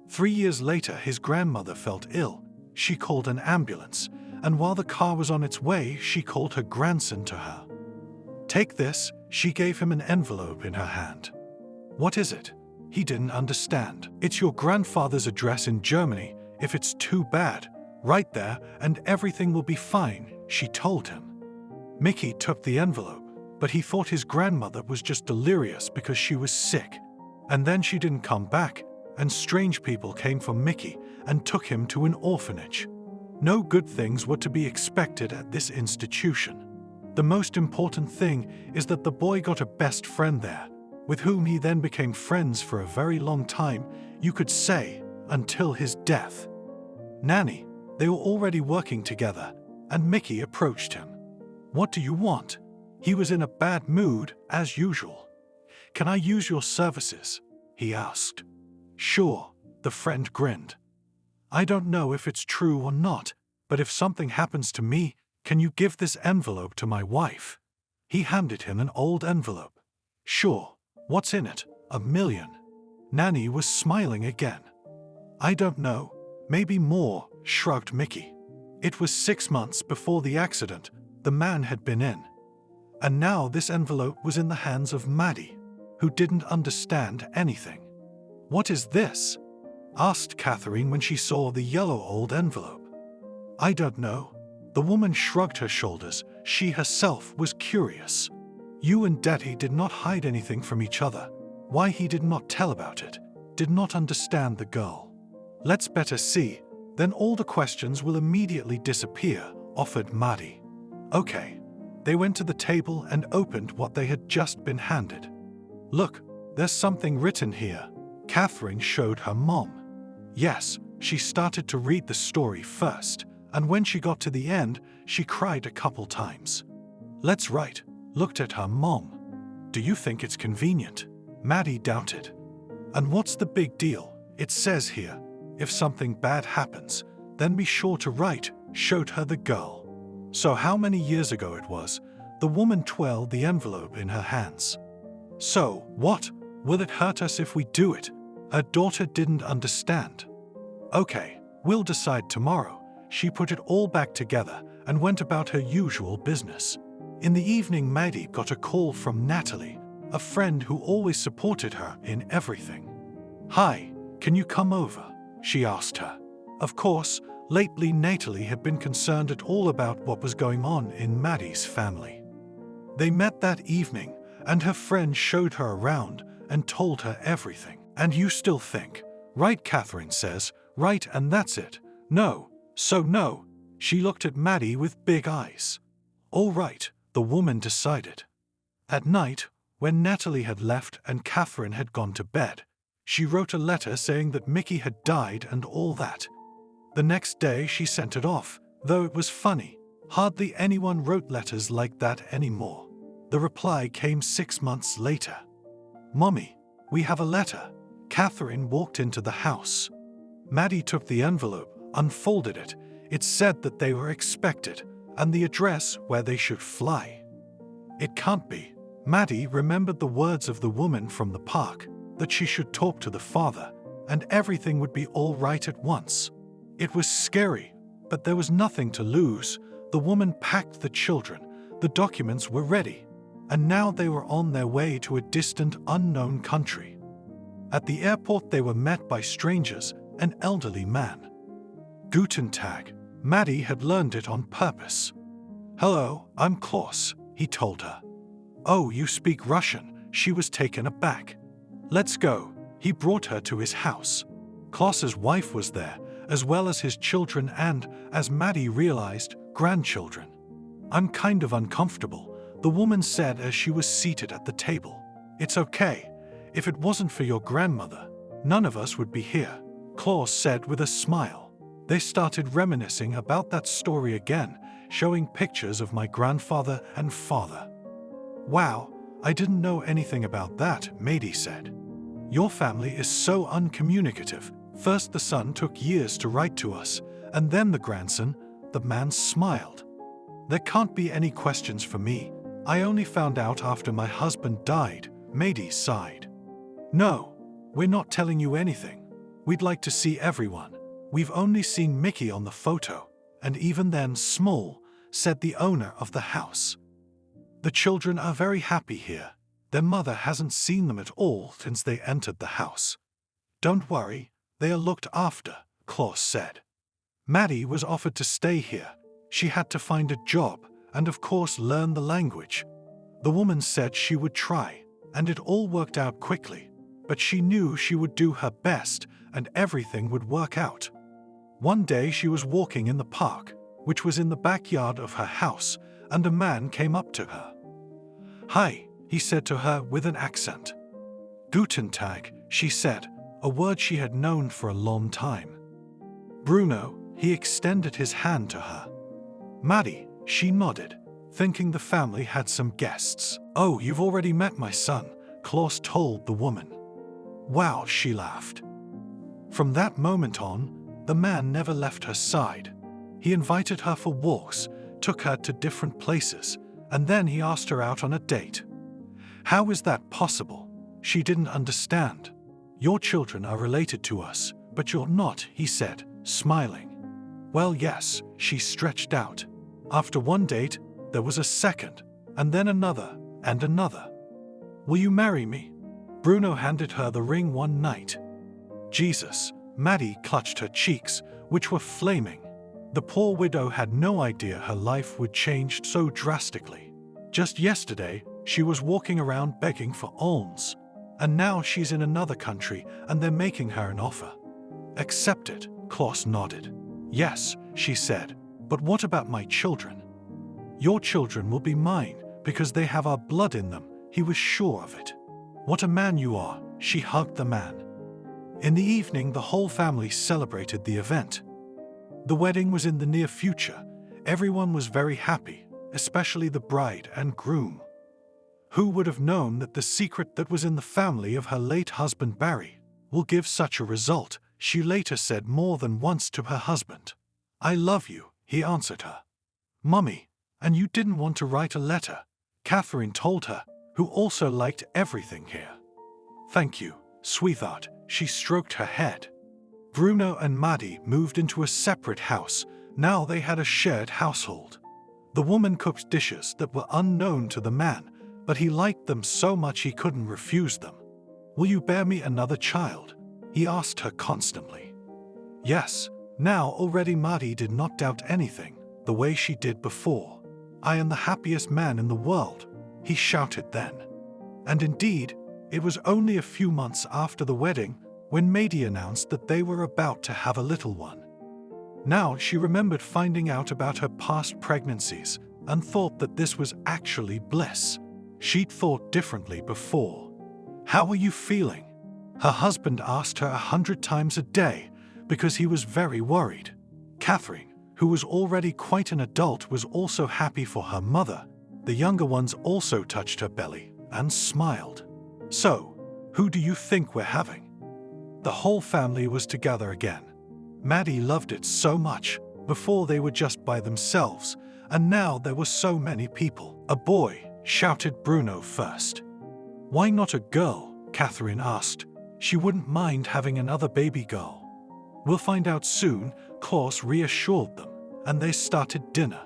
S2: 3 years later, his grandmother felt ill. She called an ambulance, and while the car was on its way, she called her grandson to her. Take this, she gave him an envelope in her hand. What is it? He didn't understand. It's your grandfather's address in Germany. If it's too bad, write there and everything will be fine, she told him. Mickey took the envelope, but he thought his grandmother was just delirious because she was sick. And then she didn't come back, and strange people came for Mickey and took him to an orphanage. No good things were to be expected at this institution. The most important thing is that the boy got a best friend there, with whom he then became friends for a very long time, you could say, until his death. Nanny, they were already working together, and Mickey approached him. What do you want? He was in a bad mood, as usual. Can I use your services? He asked. Sure, the friend grinned. I don't know if it's true or not, but if something happens to me, can you give this envelope to my wife? He handed him an old envelope. Sure, what's in it? $1 million. Nanny was smiling again. I don't know, maybe more, shrugged Mickey. It was 6 months before the accident the man had been in. And now this envelope was in the hands of Maddie, who didn't understand anything. What is this? Asked Catherine when she saw the yellow old envelope. I don't know. The woman shrugged her shoulders. She herself was curious. You and Daddy did not hide anything from each other. Why he did not tell about it? Did not understand the girl. Let's better see, then all the questions will immediately disappear, offered Maddie. Okay. They went to the table and opened what they had just been handed. Look, there's something written here. Catherine showed her mom. Yes, she started to read the story first, and when she got to the end, she cried a couple times. Let's write, looked at her mom. Do you think it's convenient? Maddie doubted. And what's the big deal? It says here, if something bad happens, then be sure to write, showed her the girl. So how many years ago it was, the woman twirled the envelope in her hands. So, what? Will it hurt us if we do it? Her daughter didn't understand. Okay, we'll decide tomorrow. She put it all back together and went about her usual business. In the evening, Maddie got a call from Natalie, a friend who always supported her in everything. Hi, can you come over? She asked her. Of course, lately Natalie had been concerned at all about what was going on in Maddie's family. They met that evening, and her friend showed her around and told her everything. And you still think, right? Catherine says, right, and that's it. No, so no. She looked at Maddie with big eyes. All right, the woman decided. At night, When Natalie had left and Catherine had gone to bed, she wrote a letter saying that Mickey had died and all that. The next day she sent it off, though it was funny. Hardly anyone wrote letters like that anymore. The reply came 6 months later. "Mommy, we have a letter." Catherine walked into the house. Maddie took the envelope, unfolded it. It said that they were expected, and the address where they should fly. It can't be. Maddie remembered the words of the woman from the park, that she should talk to the father, and everything would be all right at once. It was scary, but there was nothing to lose. The woman packed the children, the documents were ready, and now they were on their way to a distant, unknown country. At the airport they were met by strangers, an elderly man. Guten Tag. Maddie had learned it on purpose. "Hello, I'm Klaus," he told her. "Oh, you speak Russian," she was taken aback. "Let's go." He brought her to his house. Klaus's wife was there, as well as his children and, as Maddie realized, grandchildren. "I'm kind of uncomfortable," the woman said as she was seated at the table. "It's okay. If it wasn't for your grandmother, none of us would be here," Klaus said with a smile. They started reminiscing about that story again, showing pictures of my grandfather and father. "Wow, I didn't know anything about that," Maddie said. "Your family is so uncommunicative. First the son took years to write to us, and then the grandson." The man smiled. "There can't be any questions for me. I only found out after my husband died," Maddie sighed. "No, we're not telling you anything. We'd like to see everyone. We've only seen Mickey on the photo, and even then small," said the owner of the house. "The children are very happy here. Their mother hasn't seen them at all since they entered the house." "Don't worry, they are looked after," Klaus said. Maddie was offered to stay here. She had to find a job and of course learn the language. The woman said she would try, and it all worked out quickly, but she knew she would do her best and everything would work out. One day she was walking in the park, which was in the backyard of her house, and a man came up to her. "Hi," he said to her with an accent. "Guten Tag," she said, a word she had known for a long time. "Bruno," he extended his hand to her. "Maddie," she nodded, thinking the family had some guests. "Oh, you've already met my son," Klaus told the woman. "Wow," she laughed. From that moment on, the man never left her side. He invited her for walks, took her to different places, and then he asked her out on a date. How is that possible? She didn't understand. "Your children are related to us, but you're not," he said, smiling. "Well, yes," she stretched out. After one date, there was a second, and then another, and another. "Will you marry me?" Bruno handed her the ring one night. Jesus, Maddie clutched her cheeks, which were flaming. The poor widow had no idea her life would change so drastically. Just yesterday, she was walking around begging for alms. And now she's in another country and they're making her an offer. "Accept it," Klaus nodded. "Yes," she said, "but what about my children?" "Your children will be mine because they have our blood in them," he was sure of it. "What a man you are," she hugged the man. In the evening, the whole family celebrated the event. The wedding was in the near future. Everyone was very happy, especially the bride and groom. Who would have known that the secret that was in the family of her late husband Barry will give such a result, she later said more than once to her husband. "I love you," he answered her. "Mummy, and you didn't want to write a letter," Catherine told her, who also liked everything here. "Thank you, sweetheart," she stroked her head. Bruno and Maddie moved into a separate house. Now they had a shared household. The woman cooked dishes that were unknown to the man, but he liked them so much he couldn't refuse them. "Will you bear me another child?" he asked her constantly. Yes, now already Maddie did not doubt anything, the way she did before. "I am the happiest man in the world," he shouted then. And indeed, it was only a few months after the wedding when Maddie announced that they were about to have a little one. Now she remembered finding out about her past pregnancies and thought that this was actually bliss. She'd thought differently before. "How are you feeling?" Her husband asked her 100 times a day because he was very worried. Catherine, who was already quite an adult, was also happy for her mother. The younger ones also touched her belly and smiled. "So, who do you think we're having?" The whole family was together again. Maddie loved it so much. Before they were just by themselves, and now there were so many people. "A boy," shouted Bruno first. "Why not a girl?" Catherine asked. She wouldn't mind having another baby girl. "We'll find out soon," Klaus reassured them, and they started dinner.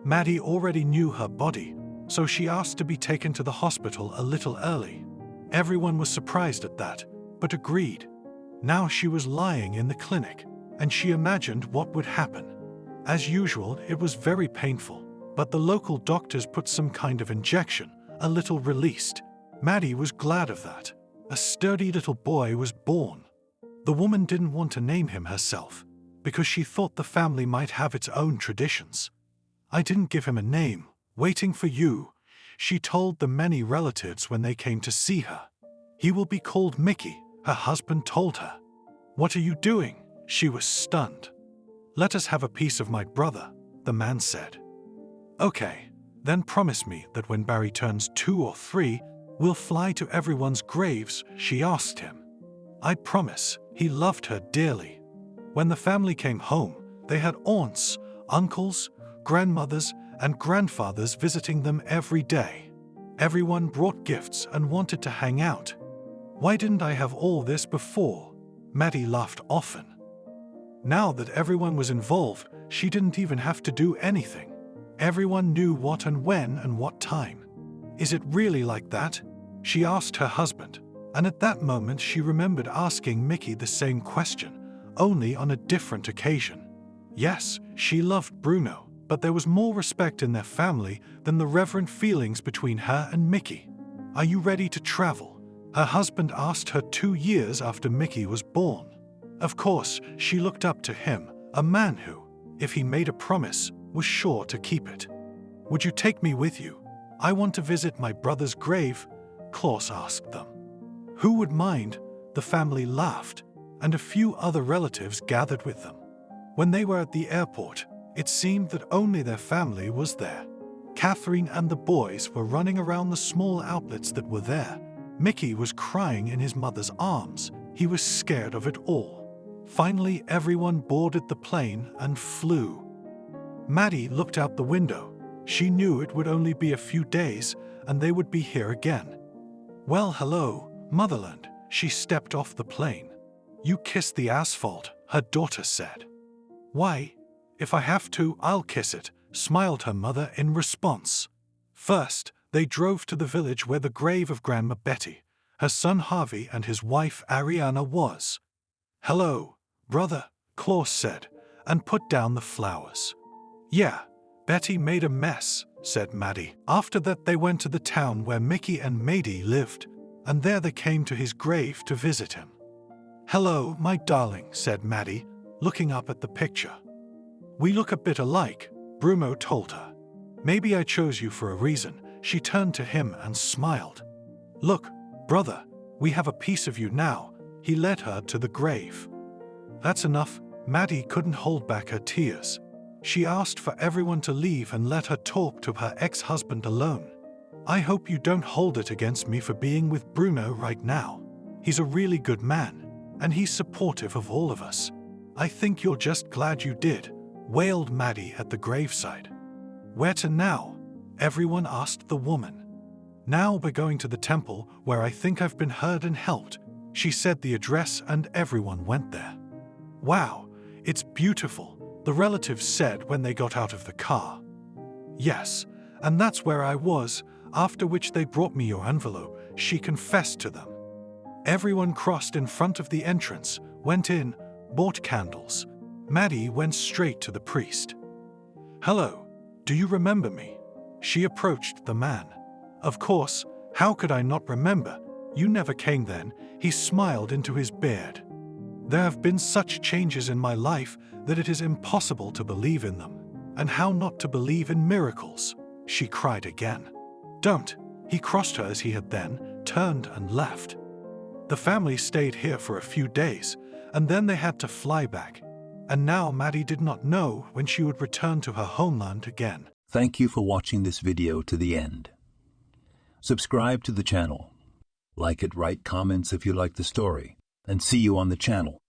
S2: Maddie already knew her body, so she asked to be taken to the hospital a little early. Everyone was surprised at that, but agreed. Now she was lying in the clinic, and she imagined what would happen. As usual, it was very painful, but the local doctors put some kind of injection, a little released. Maddie was glad of that. A sturdy little boy was born. The woman didn't want to name him herself, because she thought the family might have its own traditions. "I didn't give him a name, waiting for you," she told the many relatives when they came to see her. "He will be called Mickey," her husband told her. "What are you doing?" She was stunned. "Let us have a piece of my brother," the man said. "Okay, then promise me that when Barry turns 2 or 3, we'll fly to everyone's graves," she asked him. "I promise." He loved her dearly. When the family came home, they had aunts, uncles, grandmothers, and grandfathers visiting them every day. Everyone brought gifts and wanted to hang out. "Why didn't I have all this before?" Maddie laughed often. Now that everyone was involved, she didn't even have to do anything. Everyone knew what and when and what time. "Is it really like that?" she asked her husband, and at that moment she remembered asking Mickey the same question, only on a different occasion. Yes, she loved Bruno, but there was more respect in their family than the reverent feelings between her and Mickey. "Are you ready to travel?" her husband asked her 2 years after Mickey was born. Of course, she looked up to him, a man who, if he made a promise, was sure to keep it. "Would you take me with you? I want to visit my brother's grave," Klaus asked them. Who would mind? The family laughed, and a few other relatives gathered with them. When they were at the airport, it seemed that only their family was there. Catherine and the boys were running around the small outlets that were there. Mickey was crying in his mother's arms. He was scared of it all. Finally, everyone boarded the plane and flew. Maddie looked out the window. She knew it would only be a few days, and they would be here again. "Well, hello, Motherland." She stepped off the plane. "You kiss the asphalt," her daughter said. "Why? If I have to, I'll kiss it," smiled her mother in response. First, they drove to the village where the grave of Grandma Betty, her son Harvey, and his wife Ariana was. "Hello, brother," Klaus said, and put down the flowers. "Yeah, Betty made a mess," said Maddie. After that, they went to the town where Mickey and Maddie lived, and there they came to his grave to visit him. "Hello, my darling," said Maddie, looking up at the picture. "We look a bit alike," Bruno told her. "Maybe I chose you for a reason." She turned to him and smiled. "Look, brother, we have a piece of you now." He led her to the grave. "That's enough." Maddie couldn't hold back her tears. She asked for everyone to leave and let her talk to her ex-husband alone. "I hope you don't hold it against me for being with Bruno right now. He's a really good man, and he's supportive of all of us. I think you're just glad you did," wailed Maddie at the graveside. "Where to now?" everyone asked the woman. "Now we're going to the temple where I think I've been heard and helped." She said the address and everyone went there. "Wow, it's beautiful," the relatives said when they got out of the car. "Yes, and that's where I was, after which they brought me your envelope," she confessed to them. Everyone crossed in front of the entrance, went in, bought candles. Maddie went straight to the priest. "Hello, do you remember me?" She approached the man. "Of course, how could I not remember? You never came then." He smiled into his beard. "There have been such changes in my life that it is impossible to believe in them. And how not to believe in miracles?" She cried again. "Don't," He crossed her as he had then turned and left. The family stayed here for a few days, and then they had to fly back. And now Maddie did not know when she would return to her homeland again.
S1: Thank you for watching this video to the end. Subscribe to the channel. Like it, write comments if you like the story, and see you on the channel.